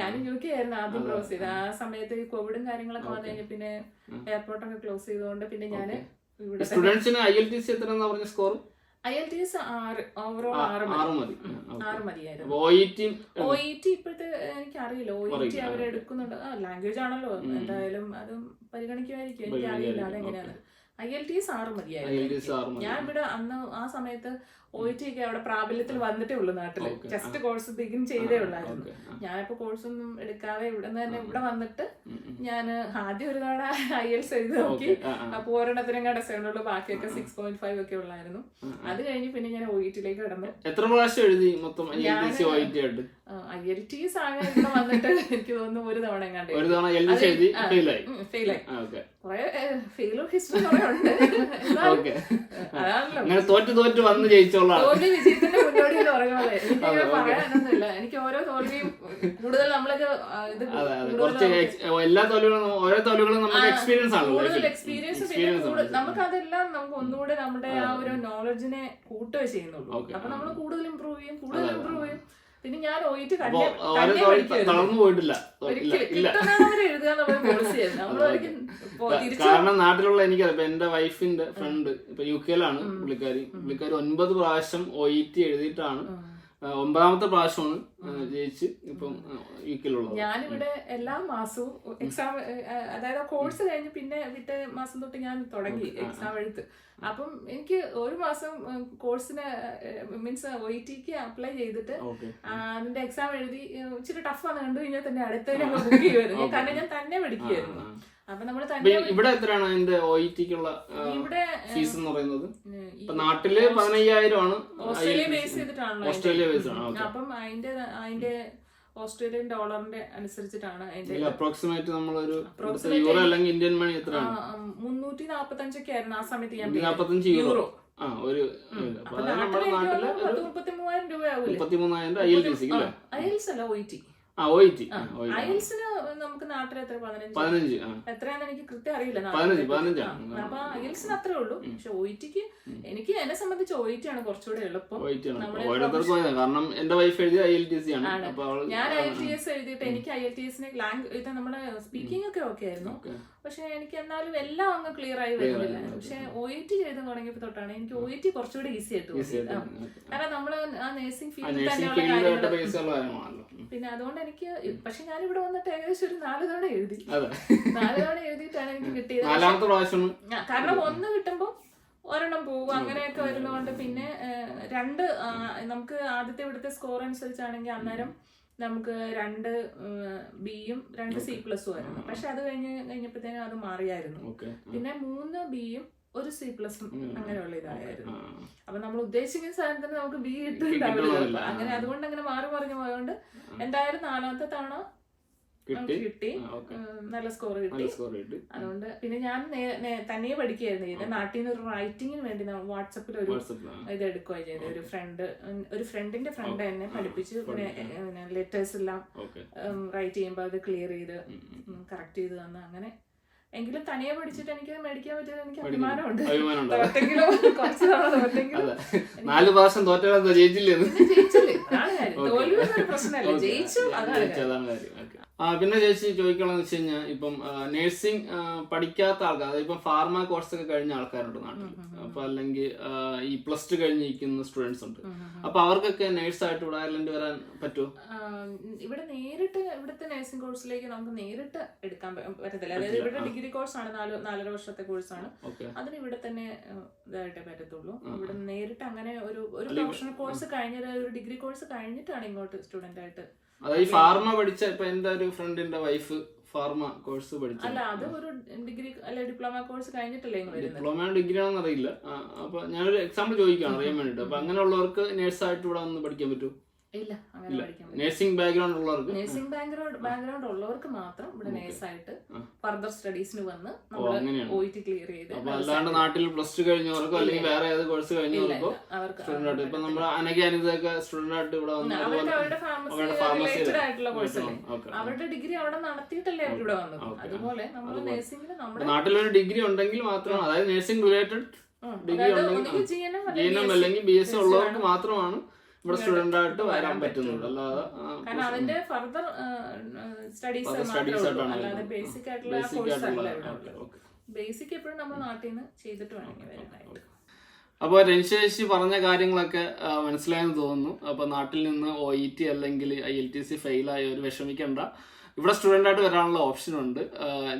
ഞാനും UK ആയിരുന്നു ആദ്യം ക്ലോസ് ചെയ്ത്. ആ സമയത്ത് ഈ കോവിഡും കാര്യങ്ങളൊക്കെ വന്നു കഴിഞ്ഞ പിന്നെ എയർപോർട്ടൊക്കെ ക്ലോസ് ചെയ്തുകൊണ്ട് പിന്നെ ഞാൻ ഇവിടെ സ്റ്റുഡൻസിന് IELTS എത്ര പറഞ്ഞ സ്കോർ? IELTS 6 ഓവറോൾ 6 മതിയായിരുന്നു. OET ഇപ്പോഴത്തെ എനിക്ക് അറിയില്ല, OET അവരെടുക്കുന്നുണ്ട്. ലാംഗ്വേജ് ആണല്ലോ, എന്തായാലും അതും പരിഗണിക്കുമായിരിക്കും, എനിക്ക് അറിയില്ല അതെങ്ങനെയാണ്. IELTS 6 മതിയായിരുന്നു. ഞാൻ ഇവിടെ അന്ന് ആ സമയത്ത് OET ഒക്കെ അവിടെ പ്രാബല്യത്തിൽ വന്നിട്ടേ ഉള്ളൂ നാട്ടില്. ജസ്റ്റ് കോഴ്സ് ബിഗിൻ ചെയ്തേ ഉള്ളായിരുന്നു. ഞാനിപ്പോ കോഴ്സൊന്നും എടുക്കാതെ ഇവിടെ തന്നെ ഇവിടെ വന്നിട്ട് ഞാൻ ആദ്യം ഒരു തവണ IELTS എഴുതി നോക്കി. അപ്പൊ ഒരെണ്ണത്തിനും കൂടെ സെവനുള്ളൂ, ബാക്കിയൊക്കെ 6.5 ഒക്കെ ഉള്ളായിരുന്നു. അത് കഴിഞ്ഞ് പിന്നെ ഞാൻ OET ലേക്ക് കടന്നു. എത്ര പ്രാവശ്യം എഴുതി മൊത്തം IELTS ആകെ ഇവിടെ വന്നിട്ട് എനിക്ക് തോന്നുന്നു ഒരു തവണ എങ്ങാണ്ട് ഫെയിലായി. കുറെ ഫെയിലും ഹിസ്റ്ററി കുറെ ഉണ്ട്. അതാണല്ലോ തോറ്റു വന്ന് ജയിച്ചോളാം. തോൽവി വിജയത്തിന്റെ മുന്നോടി എന്ന് പറയുന്നത് എനിക്ക് പറയാനൊന്നുമില്ല. എനിക്ക് ഓരോ തോൽവിയും കൂടുതൽ നമ്മളൊക്കെ എല്ലാ തോൽവികളും ഓരോ തോൽവികളും നമുക്ക് എക്സ്പീരിയൻസ് ആണ്. കൂടുതൽ എക്സ്പീരിയൻസ് നമുക്ക് അതെല്ലാം നമുക്ക് ഒന്നുകൂടെ നമ്മുടെ ആ ഒരു നോളജിനെ കൂട്ടുകയെ ചെയ്യുന്നുള്ളൂ. അപ്പൊ നമ്മൾ കൂടുതൽ ഇമ്പ്രൂവ് ചെയ്യും. പിന്നെ ഞാൻ OET തളർന്നു പോയിട്ടില്ല. കാരണം നാട്ടിലുള്ള എനിക്കറിയാം, എന്റെ വൈഫിന്റെ ഫ്രണ്ട് ഇപ്പൊ UK യിലാണ്. പുള്ളിക്കാരി 9 പ്രാവശ്യം OET എഴുതിയിട്ടാണ് 9ാമത്തെ പ്രാവശ്യമാണ് ജയിച്ച് ഇപ്പം യുകെയിലുള്ളത്. ഞാനിവിടെ എല്ലാ മാസവും എക്സാം, അതായത് കോഴ്സ് കഴിഞ്ഞ് പിന്നെ പിറ്റേ മാസം തൊട്ട് ഞാൻ തുടങ്ങി എക്സാം എഴുത്ത്. അപ്പം എനിക്ക് ഒരു മാസം കോഴ്സിന് മീൻസ് OET-ക്ക് അപ്ലൈ ചെയ്തിട്ട് അതിന്റെ എക്സാം എഴുതി ഇച്ചിരി ടഫാന്ന് കണ്ടു കഴിഞ്ഞാൽ തന്നെ അടുത്തതിനെ ബുക്ക് ചെയ്യുമായിരുന്നു. കാരണം ഞാൻ തന്നെ പഠിക്കുമായിരുന്നു. അപ്പൊ നമ്മള് തന്നെ ഇവിടെ എത്രയാണ് അതിന്റെ OET-ക്കുള്ള ഇവിടെ ഫീസ് എന്ന് പറയുന്നത്? ഇപ്പൊ നാട്ടില് 15,000 ആണ്. ഓസ്ട്രേലിയ ബേസ് ചെയ്തിട്ടാണല്ലോ. ഓസ്ട്രേലിയ ബേസ് ആണ്. അപ്പം അതിന്റെ ഓസ്ട്രേലിയൻ ഡോളറിന്റെ അനുസരിച്ചിട്ടാണ് അതിന്റെ അപ്രോക്സിമേറ്റ് നമ്മളൊരു യൂറോ അല്ലെങ്കിൽ ഇന്ത്യൻ മണി എത്രയാണ്? 345 ആയിരുന്നു ആ സമയത്ത് ഞാൻ. 345 യൂറോ. ഒരു 33,000 രൂപയാവൂലേ? 33,000 IELTS അല്ലേ? IELTS അല്ല, OET. IELTS-ന് നമുക്ക് നാട്ടിൽ എത്ര 15 എത്രയാന്ന് എനിക്ക് കൃത്യം അറിയില്ല. അപ്പൊ IELTS-ന് അത്രേ ഉള്ളൂ. പക്ഷെ OET-ക്ക് എനിക്ക് എന്നെ സംബന്ധിച്ച് OET ആണ് കുറച്ചുകൂടെ എളുപ്പം. കാരണം എന്റെ വൈഫ് എഴുതിയ IELTS ആണ്. ഞാൻ IELTS എഴുതിയിട്ട് എനിക്ക് IELTS-ന് ഇത് നമ്മുടെ സ്പീക്കിംഗ് ഒക്കെ ഓക്കെ ആയിരുന്നു. പക്ഷെ എനിക്ക് എന്നാലും എല്ലാം അങ്ങ് ക്ലിയർ ആയി വരുന്നില്ല. പക്ഷെ OET ചെയ്ത് തുടങ്ങിയപ്പോ തൊട്ടാണ് എനിക്ക് OET കുറച്ചുകൂടെ ഈസി ആയിട്ട് തോന്നി. കാരണം നമ്മള് ആ നേഴ്സിംഗ് ഫീൽഡിൽ തന്നെയുള്ള പിന്നെ അതുകൊണ്ട് എനിക്ക്. പക്ഷെ ഞാനിവിടെ വന്നിട്ട് ഏകദേശം ഒരു 4 തവണ എഴുതി. 4 തവണ എഴുതിയിട്ടാണ് എനിക്ക് കിട്ടിയത്. കാരണം 1 കിട്ടുമ്പോ ഒരെണ്ണം പോകും, അങ്ങനെയൊക്കെ വരുന്നതുകൊണ്ട്. പിന്നെ 2 നമുക്ക് ആദ്യത്തെ ഇവിടുത്തെ സ്കോർ അനുസരിച്ചാണെങ്കിൽ അന്നേരം നമുക്ക് 2 ബിയും 2 C+ ആയിരുന്നു. പക്ഷെ അത് കഴിഞ്ഞപ്പോഴത്തേനും അത് മാറിയായിരുന്നു. പിന്നെ 3 ബിയും 1 C+ അങ്ങനെയുള്ള ഇതായിരുന്നു. അപ്പൊ നമ്മൾ ഉദ്ദേശിക്കുന്ന സാധനത്തിന് നമുക്ക് ബി കിട്ടുന്നുണ്ടാവില്ല. അങ്ങനെ അതുകൊണ്ട് അങ്ങനെ മാറി പറഞ്ഞു പോയതുകൊണ്ട് എന്തായാലും 4ാമത്തെ തവണ കിട്ടി, നല്ല സ്കോർ കിട്ടി. അതുകൊണ്ട് പിന്നെ ഞാൻ തന്നെ പഠിക്കുകയായിരുന്നു ചെയ്തത്. നാട്ടിൽ നിന്ന് ഒരു റൈറ്റിങ്ങിന് വേണ്ടി വാട്സപ്പിൽ ഒരു ഇത് എടുക്കുകയാണ് ചെയ്തത്. ഒരു ഫ്രണ്ടിന്റെ ഫ്രണ്ട് എന്നെ പഠിപ്പിച്ച് ലെറ്റേഴ്സ് എല്ലാം റൈറ്റ് ചെയ്യുമ്പോൾ അത് ക്ലിയർ ചെയ്ത് കറക്റ്റ് ചെയ്ത് തന്ന്. അങ്ങനെ എങ്കിലും തനിയെ പഠിച്ചിട്ട് എനിക്ക് മേടിക്കാൻ പറ്റിയത് എനിക്ക് അഭിമാനമുണ്ട്. കുറച്ച് തവണ തോറ്റെങ്കിലും 4 പ്രാവശ്യം തോറ്റാ ജയിച്ചില്ലേ? തോൽവി പ്രശ്നമല്ല, ജയിച്ചു, അതാണ് കാര്യം. പിന്നെ ചേച്ചി ചോദിക്കണമെന്ന് വെച്ച് കഴിഞ്ഞാൽ ഇപ്പം നേഴ്സിംഗ് പഠിക്കാത്ത ആൾക്കാർ, അതായത് ഇപ്പം ഫാർമ കോഴ്സ് ഒക്കെ കഴിഞ്ഞ ആൾക്കാരുണ്ട് നാട്ടിൽ. അപ്പൊ അല്ലെങ്കിൽ ഈ +2 കഴിഞ്ഞിരിക്കുന്ന സ്റ്റുഡൻസ് ഉണ്ട്. അപ്പൊ അവർക്കൊക്കെ നേഴ്സായിട്ട് ഇവിടെ അയർലൻഡ് വരാൻ പറ്റുമോ? ഇവിടെ നേരിട്ട് ഇവിടുത്തെ നേഴ്സിംഗ് കോഴ്സിലേക്ക് നമുക്ക് നേരിട്ട് എടുക്കാൻ പറ്റത്തില്ല. അതായത് ഇവിടെ ഡിഗ്രി കോഴ്സാണ്, 4.5 വർഷത്തെ കോഴ്സാണ്. അതിന് ഇവിടെ തന്നെ ഇതായിട്ടേ പറ്റത്തുള്ളൂ. ഇവിടെ നേരിട്ട് അങ്ങനെ ഒരു പ്രൊഫഷണൽ കോഴ്സ് കഴിഞ്ഞ ഒരു ഡിഗ്രി കോഴ്സ് കഴിഞ്ഞിട്ടാണ് ഇങ്ങോട്ട് സ്റ്റുഡന്റ് ആയിട്ട്. അതായത് ഫാർമ പഠിച്ച ഇപ്പൊ എന്റെ ഒരു ഫ്രണ്ടിന്റെ വൈഫ് ഫാർമ കോഴ്സ് പഠിച്ചു. അല്ല, അത് ഒരു ഡിഗ്രി അല്ലെ ഡിപ്ലോമ കോഴ്സ് കഴിഞ്ഞിട്ടല്ലേ വരുന്നത്? ഡിപ്ലോമ ഡിഗ്രി ആണെന്ന് അറിയില്ല. അപ്പൊ ഞാനൊരു എക്സാമ്പിൾ ചോദിക്കുകയാണ് അറിയാൻ വേണ്ടിട്ട്. അപ്പൊ അങ്ങനെയുള്ളവർക്ക് നേഴ്സായിട്ട് ഇവിടെ വന്ന് പഠിക്കാൻ പറ്റുമോ? ഇല്ല, അങ്ങനെ പഠിക്കാൻ പറ്റില്ല. നഴ്സിംഗ് ബാക്ക്ഗ്രൗണ്ട് ഉള്ളവർക്ക്, നഴ്സിംഗ് ബാക്ക്ഗ്രൗണ്ട് ഉള്ളവർക്ക് മാത്രം ഇവിടെ നേഴ്സായിട്ട് ഫർദർ സ്റ്റഡീസിന് വന്ന് OET ക്ലിയർ ചെയ്ത്. അല്ലാണ്ട് നാട്ടിൽ +2 കഴിഞ്ഞവർക്കോ അല്ലെങ്കിൽ വേറെ ഏത് കോഴ്സ് കഴിഞ്ഞവർക്കോ സ്റ്റുഡന്റ് ആയിട്ട് ഇപ്പൊ നമ്മുടെ അനഘ സ്റ്റുഡന്റ് ആയിട്ട് ഇവിടെ വന്ന് അവരുടെ റിലേറ്റഡ് ആയിട്ടുള്ള കോഴ്സ് അല്ലേ, അവരുടെ ഡിഗ്രി അവിടെ നടത്തിയിട്ടല്ലേ അവർ ഇവിടെ വന്നത്. അതുപോലെ നമ്മൾ നഴ്സിംഗിന് നമ്മുടെ നാട്ടിലൊരു ഡിഗ്രി ഉണ്ടെങ്കിൽ മാത്രമാണ്, അതായത് നഴ്സിംഗ് റിലേറ്റഡ് ഡിഗ്രി ഉണ്ടെങ്കിൽ GNM അല്ലെങ്കിൽ BSc ഉള്ളവർക്ക് മാത്രമാണ് ഇവിടെ സ്റ്റുഡന്റ് ആയിട്ട് വരാൻ പറ്റുന്നുള്ളൂ. അല്ലാതെ കാരണം അതിന്റെ ഫർദർ സ്റ്റഡീസ് അല്ലാതെ ബേസിക് ആയിട്ടുള്ള കോഴ്സ് അല്ല. ബേസിക് എപ്പോഴും നമ്മൾ നാട്ടിൽ നിന്ന് ചെയ്തിട്ട് വേണമെങ്കിൽ വരാനായിട്ട്. അപ്പോൾ രഞ്ജേഷി പറഞ്ഞ കാര്യങ്ങളൊക്കെ മനസ്സിലായെന്ന് തോന്നുന്നു. അപ്പോൾ നാട്ടിൽ നിന്ന് OET അല്ലെങ്കിൽ IELTS ഫെയിലായവർ വിഷമിക്കണ്ട, ഇവിടെ സ്റ്റുഡൻ്റ് ആയിട്ട് വരാനുള്ള ഓപ്ഷൻ ഉണ്ട്.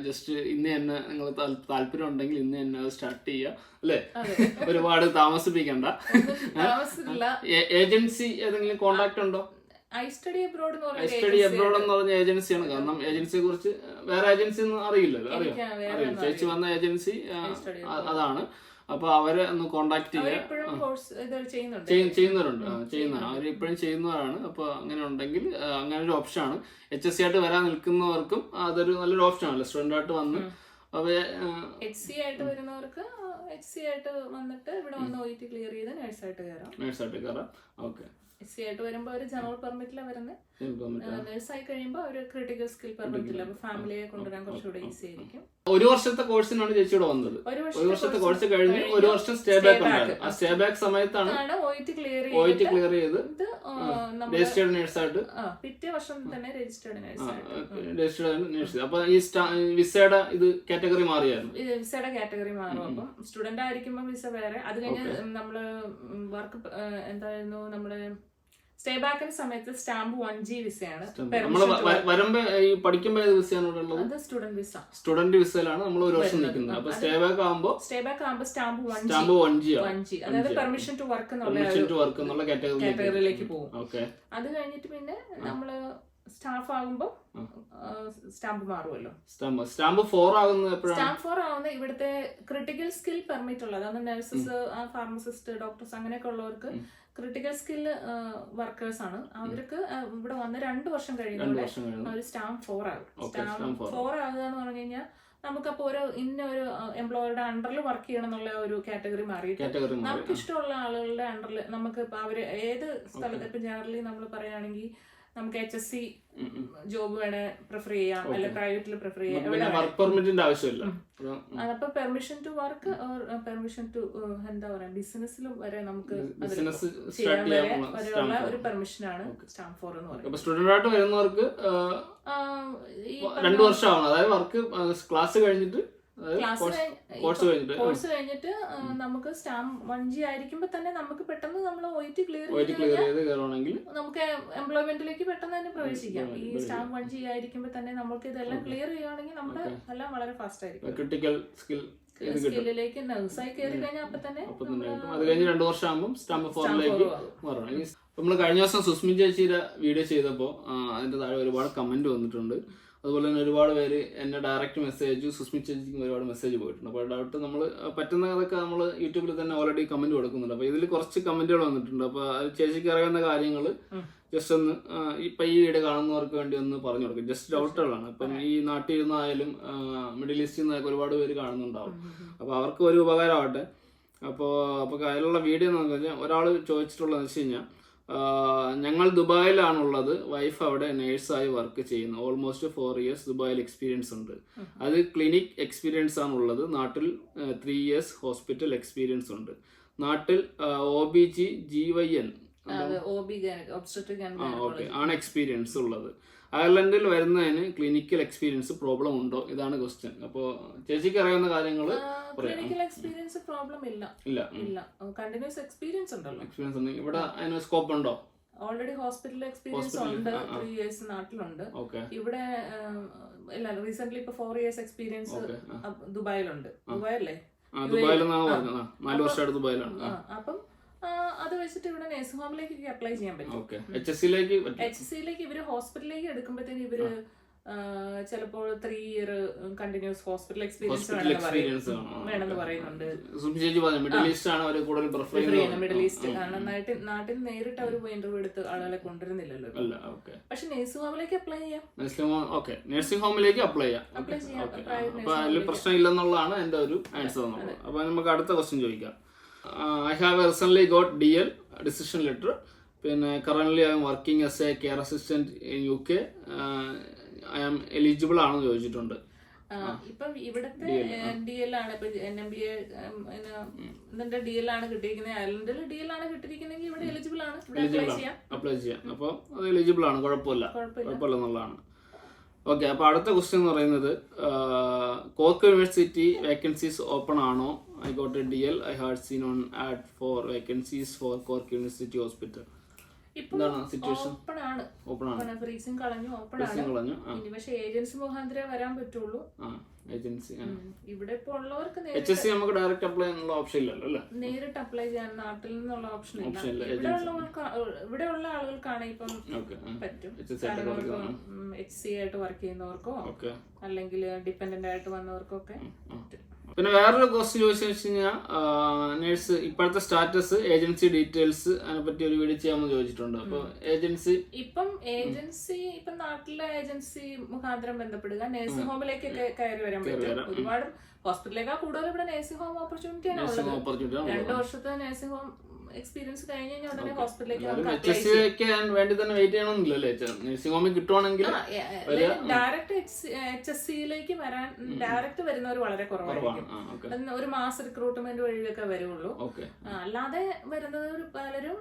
ജസ്റ്റ് ഇന്ന് തന്നെ നിങ്ങൾ താല്പര്യം ഉണ്ടെങ്കിൽ ഇന്ന് തന്നെ അത് സ്റ്റാർട്ട് ചെയ്യുക, അല്ലേ? ഒരുപാട് താമസിപ്പിക്കണ്ട. ഏജൻസി ഏതെങ്കിലും കോണ്ടാക്ട് ഉണ്ടോ? ഐ സ്റ്റഡി അബ്രോഡ് എന്ന് പറഞ്ഞ ഏജൻസിയാണ്. കാരണം ഏജൻസിയെ കുറിച്ച് വേറെ ഏജൻസി ഒന്നും അറിയില്ലല്ലോ. അറിയാം, ചേച്ചി വന്ന ഏജൻസി അതാണ്. അപ്പൊ അവരെ ഒന്ന് കോണ്ടാക്ട് ചെയ്യുന്നവരുണ്ട്, അവർ ഇപ്പോഴും ചെയ്യുന്നവരാണ്. അപ്പൊ അങ്ങനെ ഉണ്ടെങ്കിൽ അങ്ങനെ ഒരു ഓപ്ഷനാണ്. HSC ആയിട്ട് വരാൻ നിൽക്കുന്നവർക്കും അതൊരു നല്ലൊരു ഓപ്ഷൻ ആണല്ലോ, സ്റ്റുഡന്റ് ആയിട്ട് വന്ന്. HC ആയിട്ട് വരുന്നവർക്ക് HC ആയിട്ട് വന്നിട്ട് ഇവിടെ വന്ന് OET ക്ലിയർ ചെയ്ത് നേഴ്സായിട്ട് കയറാം. ഓക്കെ. HC ആയിട്ട് വരുമ്പോ ഒരു ജനറൽ പെർമിറ്റിലാണ് വരുന്നത്. നേഴ്സായി കഴിയുമ്പോൾ ഒരു ക്രിട്ടിക്കൽ സ്കിൽ പെർമിറ്റില്ല. അപ്പൊ ഫാമിലിയെ കൊണ്ടുവരാൻ കുറച്ചുകൂടെ ഈസി ആയിരിക്കും. 1 വർഷത്തെ കോഴ്സിനാണ് ചേച്ചിയുടെ വന്നത്. 1 വർഷത്തെ കോഴ്സ് കഴിഞ്ഞ് 1 വർഷം സ്റ്റേ ബാക്ക് ഉണ്ടായിരുന്നു. ആ സ്റ്റേ ബാക്ക് സമയത്താണ് OET ക്ലിയർ ചെയ്ത് രജിസ്റ്റേർഡ് നേഴ്സായിട്ട് പിറ്റേ വർഷം തന്നെ രജിസ്റ്റേർഡ് നേഴ്സ്. അപ്പൊ ഈ വിസയുടെ ഇത് കാറ്റഗറി മാറിയായിരുന്നു. വിസയുടെ കാറ്റഗറി മാറും. അപ്പം സ്റ്റുഡന്റ് ആയിരിക്കുമ്പോൾ വിസ വേറെ. അത് കഴിഞ്ഞ് നമ്മള് വർക്ക് എന്തായിരുന്നു, നമ്മുടെ സ്റ്റേ ബാക്കിന്റെ സമയത്ത് സ്റ്റാമ്പ് 1G വിസയാണ്. നമ്മള് വരുമ്പോ ഈ പഠിക്കുമ്പോ ഏത് വിസയാണ് ഇവിടെ ഉള്ളത്? അത് സ്റ്റുഡന്റ് വിസ. സ്റ്റുഡന്റ് വിസയിലാണ് നമ്മൾ ഒരു വർഷം നിൽക്കുന്നത്. അപ്പൊ സ്റ്റേ ബാക്ക് ആകുമ്പോ സ്റ്റാമ്പ് 1G അതായത് പെർമിഷൻ ടു വർക്ക് എന്നുള്ള കാറ്റഗറിയിലേക്ക് പോകും. അത് കഴിഞ്ഞിട്ട് പിന്നെ നമ്മള് സ്റ്റാഫ് ആകുമ്പോ സ്റ്റാമ്പ് മാറുമല്ലോ. സ്റ്റാമ്പ് 4 ആകുന്നത് സ്റ്റാമ്പ് 4 ആവുന്നത് ഇവിടുത്തെ ക്രിട്ടിക്കൽ സ്കിൽ പെർമിറ്റ് ഉള്ളത്. അതാണ് നഴ്സസ്, ഫാർമസിസ്റ്റ്, ഡോക്ടേഴ്സ് അങ്ങനെയൊക്കെ ഉള്ളവർക്ക് ക്രിട്ടിക്കൽ സ്കിൽ വർക്കേഴ്സ് ആണ്. അവർക്ക് ഇവിടെ വന്ന് 2 വർഷം കഴിയുന്നതോടെ ഒരു സ്റ്റാമ്പ് 4 ആകും. സ്റ്റാമ്പ് 4 ആകുക എന്ന് പറഞ്ഞു കഴിഞ്ഞാൽ നമുക്കപ്പോ ഇന്ന ഒരു എംപ്ലോയറുടെ അണ്ടറിൽ വർക്ക് ചെയ്യണം എന്നുള്ള ഒരു കാറ്റഗറി മാറിയിട്ട് നമുക്ക് ഇഷ്ടമുള്ള ആളുകളുടെ അണ്ടറിൽ നമുക്ക് ഇപ്പൊ അവര് ഏത് സ്ഥലത്ത് ഇപ്പൊ ജനറലി നമ്മൾ പറയുകയാണെങ്കിൽ നമുക്ക് HSC ജോബ് വേണേ പ്രിഫർ ചെയ്യാം, അല്ലെ പ്രൈവറ്റിൽ പ്രിഫർ ചെയ്യാം. വർക്ക് പെർമിറ്റിന്റെ ആവശ്യമില്ല. അപ്പൊ permission to work, permission to എന്താ പറയാ, ബിസിനസ്സിലും വരെ നമുക്ക് ചെയ്യാൻ വരെയുള്ള ഒരു പെർമിഷനാണ് സ്റ്റാമ്പ് 4 എന്ന് പറയുന്നത്. സ്റ്റുഡന്റ് ആയിട്ട് വരുന്നവർക്ക് 2 വർഷമാണ്. അതായത് വർക്ക് ക്ലാസ് കഴിഞ്ഞിട്ട് കോഴ്സ് കഴിഞ്ഞിട്ട് നമുക്ക് സ്റ്റാമ്പ് 1G ആയിരിക്കുമ്പോ തന്നെ നമുക്ക് പെട്ടെന്ന് നമ്മൾ OET ക്ലിയർ ചെയ്ത് നമുക്ക് എംപ്ലോയ്മെന്റിലേക്ക് പെട്ടെന്ന് തന്നെ പ്രവേശിക്കാം. ഈ സ്റ്റാമ്പ് 1G ആയിരിക്കുമ്പോ തന്നെ നമുക്ക് ഇതെല്ലാം ക്ലിയർ ചെയ്യുകയാണെങ്കിൽ നമ്മുടെ എല്ലാം വളരെ ഫാസ്റ്റ് ആയിരിക്കും. ക്രിട്ടിക്കൽ സ്കില്ലിലേക്ക് നഴ്സായി കയറി കഴിഞ്ഞാൽ അപ്പൊ തന്നെ അത് കഴിഞ്ഞ് 2 വർഷം ആകുമ്പോൾ സ്റ്റാമ്പ് 4ലേക്ക് മാറണം. നമ്മൾ കഴിഞ്ഞ ദിവസം സുസ്മി ചേച്ചിയുടെ വീഡിയോ ചെയ്തപ്പോൾ അതിന്റെ താഴെ ഒരുപാട് കമന്റ് വന്നിട്ടുണ്ട്. അതുപോലെ തന്നെ ഒരുപാട് പേര് എന്നെ ഡയറക്റ്റ് മെസ്സേജ്, സുസ്മി ചേച്ചിക്കും ഒരുപാട് മെസ്സേജ് പോയിട്ടുണ്ട്. അപ്പോൾ ഡൗട്ട് നമ്മൾ പറ്റുന്നതൊക്കെ നമ്മൾ യൂട്യൂബിൽ തന്നെ ഓൾറെഡി കമന്റ് കൊടുക്കുന്നുണ്ട്. അപ്പോൾ ഇതിൽ കുറച്ച് കമന്റുകൾ വന്നിട്ടുണ്ട്. അപ്പോൾ ചേച്ചിക്ക് അറിയാവുന്ന കാര്യങ്ങൾ ജസ്റ്റ് ഒന്ന് ഇപ്പം ഈ വീഡിയോ കാണുന്നവർക്ക് വേണ്ടി ഒന്ന് പറഞ്ഞു കൊടുക്കും. ജസ്റ്റ് ഡൗട്ടുകളാണ്. ഇപ്പം ഈ നാട്ടിൽ നിന്നായാലും മിഡിൽ ഈസ്റ്റിൽ നിന്നൊക്കെ ഒരുപാട് പേര് കാണുന്നുണ്ടാവും. അപ്പോൾ അവർക്ക് ഒരു ഉപകാരമാവട്ടെ. അപ്പോൾ അതിലുള്ള വീഡിയോ എന്ന് പറഞ്ഞാൽ ഒരാൾ ചോദിച്ചിട്ടുള്ളതെന്ന് വെച്ച് കഴിഞ്ഞാൽ, ഞങ്ങൾ ദുബായിലാണുള്ളത്, വൈഫ് അവിടെ നേഴ്സായി വർക്ക് ചെയ്യുന്നു, ഓൾമോസ്റ്റ് 4 years ദുബായിൽ എക്സ്പീരിയൻസ് ഉണ്ട്. അത് ക്ലിനിക് എക്സ്പീരിയൻസ് ആണുള്ളത്. നാട്ടിൽ 3 years ഹോസ്പിറ്റൽ എക്സ്പീരിയൻസ് ഉണ്ട്. നാട്ടിൽ OBG GYN ആണ് എക്സ്പീരിയൻസ് ഉള്ളത്. അയർലൻഡിൽ വരുന്നതിന് ക്ലിനിക്കൽ എക്സ്പീരിയൻസ് പ്രോബ്ലം ഉണ്ടോ? ഇതാണ് ക്വസ്റ്റ്യൻ. അപ്പോ ചേച്ചിക്ക് അറിയാവുന്ന കാര്യങ്ങൾ. ക്ലിനിക്കൽ എക്സ്പീരിയൻസ് പ്രോബ്ലം ഇല്ല. കണ്ടിന്യൂസ് എക്സ്പീരിയൻസ് ഉണ്ടല്ലോ. എക്സ്പീരിയൻസ് ഉണ്ട്. ഇവിടെ അതിന് സ്കോപ്പ് ഉണ്ടോ? ഓൾറെഡി ഹോസ്പിറ്റൽ എക്സ്പീരിയൻസ് ഉണ്ട്. 3 years നാട്ടിലുണ്ട്. ഇവിടെ റീസെന്റ് ഇപ്പൊ 4 years എക്സ്പീരിയൻസ് ദുബായിലുണ്ട്. ദുബായല്ലേ? ദുബായിലെന്നാണ് പറഞ്ഞത്. 4 വർഷമായിട്ട് ദുബായിലാണ്. അപ്പം അത് വെച്ചിട്ട് ഇവിടെ നഴ്സിംഗ് ഹോമിലേക്ക് അപ്ലൈ ചെയ്യാൻ പറ്റും. HSCയിലേക്ക് ഇവര് ഹോസ്പിറ്റലിലേക്ക് എടുക്കുമ്പോഴത്തേന് ഇവര് ചിലപ്പോൾ 3 year കണ്ടിന്യൂസ് ഹോസ്പിറ്റൽ എക്സ്പീരിയൻസ് വേണമെന്ന് പറയുന്നുണ്ട്. മിഡിൽ ഈസ്റ്റ് കാരണം നാട്ടിൽ നേരിട്ട് അവർ ഇന്റർവ്യൂ എടുത്ത് ആളുകളെ കൊണ്ടുവരുന്നില്ലല്ലോ. പക്ഷെ നഴ്സിംഗ് ഹോമിലേക്ക് അപ്ലൈ ചെയ്യാം. നഴ്സിംഗ് ഹോമിലേക്ക് അപ്ലൈ ചെയ്യാം. പ്രശ്നമില്ലെന്നുള്ളതാണ് എന്റെ ഒരു ആൻസർ. അപ്പൊ നമുക്ക് അടുത്ത ക്വസ്റ്റ്യൻ ചോദിക്കാം. I have recently got DL decision letter. പിന്നെ currently I am working as a care assistant in UK. I am eligible ആണെന്ന് ചോദിച്ചിട്ടുണ്ട്. ഇപ്പം ഇവിടുത്തെ DL ആണ്. ഇപ്പൊ NMBA DL ആണ് കിട്ടിയിരിക്കുന്നത്. അയർലൻഡിൽ DL ആണ് കിട്ടിയിരിക്കുന്നെങ്കിൽ ഇവിടെ എലിജിബിൾ ആണ്. അപ്ലൈ ചെയ്യാം. അപ്പോൾ അത് എലിജിബിൾ ആണ്, കുഴപ്പമില്ല എന്നുള്ളതാണ്. ഓക്കെ. അപ്പോൾ അടുത്ത ക്വസ്റ്റ്യൻ എന്ന് പറയുന്നത്, കോർക്ക് യൂണിവേഴ്സിറ്റി വേക്കൻസീസ് ഓപ്പൺ ആണോ? I got a DL. I had seen on ad for vacancies for Cork University Hospital. എന്താണ് സിറ്റുവേഷൻ? ഓപ്പൺ ആണ്. ഫ്രീസിംഗ് കളഞ്ഞു. ഓപ്പൺ ആണ്. ഇനി പക്ഷേ ഏജൻസി മുഖാന്തരേ വരാൻ പറ്റുള്ളൂ. ഏജൻസി ഇവിടെ ഇപ്പോൾ ഉള്ളവർക്ക് HSC നമുക്ക് ഡയറക്റ്റ് അപ്ലൈ ചെയ്യാനുള്ള ഓപ്ഷൻ ഇല്ലല്ലോ അല്ലേ? നേരിട്ട് അപ്ലൈ ചെയ്യാൻ നാട്ടിൽ നിന്നുള്ള ഓപ്ഷൻ ഇല്ല. ഇവിടെ ഉള്ള ആളുകൾക്കാണ് ഇപ്പം പറ്റും. HC ആയിട്ട് വർക്ക് ചെയ്യുന്നവർക്കോ അല്ലെങ്കിൽ ഡിപെൻഡന്റ് ആയിട്ട് വന്നവർക്കൊക്കെ പറ്റും. പിന്നെ വേറൊരു ക്വസ്റ്റ്യൻ ചോദിച്ചു കഴിഞ്ഞാൽ, നേഴ്സ് ഇപ്പോഴത്തെ സ്റ്റാറ്റസ്, ഏജൻസി ഡീറ്റെയിൽസ്, അതിനെ പറ്റി ഒരു വീഡിയോ ചെയ്യാമെന്ന് ചോദിച്ചിട്ടുണ്ട്. അപ്പൊ ഏജൻസി ഇപ്പം നാട്ടിലെ ഏജൻസി മുഖാന്തരം ബന്ധപ്പെടുക, നഴ്സിംഗ് ഹോമിലേക്കൊക്കെ കയറി വരാൻ പറ്റും. ഒരുപാട് ഹോസ്പിറ്റലിലേക്കാൾ കൂടുതൽ ഇവിടെ നഴ്സിംഗ് ഹോം ഓപ്പർച്യൂണിറ്റിയാണ് ഉള്ളത്. 2 വർഷത്തെ നഴ്സിംഗ് ഹോം എക്സ്പീരിയൻസ് കഴിഞ്ഞ് കഴിഞ്ഞാൽ ഉടനെ ഹോസ്പിറ്റലിലേക്ക് വേണ്ടി തന്നെ വെയിറ്റ് ചെയ്യണമെന്നില്ലല്ലേ? നഴ്സിംഗ് ഹോമിൽ കിട്ടുവാണെങ്കിൽ ഡയറക്റ്റ് HSCയിലേക്ക് വരാൻ ഡയറക്റ്റ് വരുന്നവർ വളരെ കുറവായിരിക്കും. ഒരു മാസം റിക്രൂട്ട്മെന്റ് വഴിയൊക്കെ വരുള്ളൂ. അല്ലാതെ വരുന്നവർ പലരും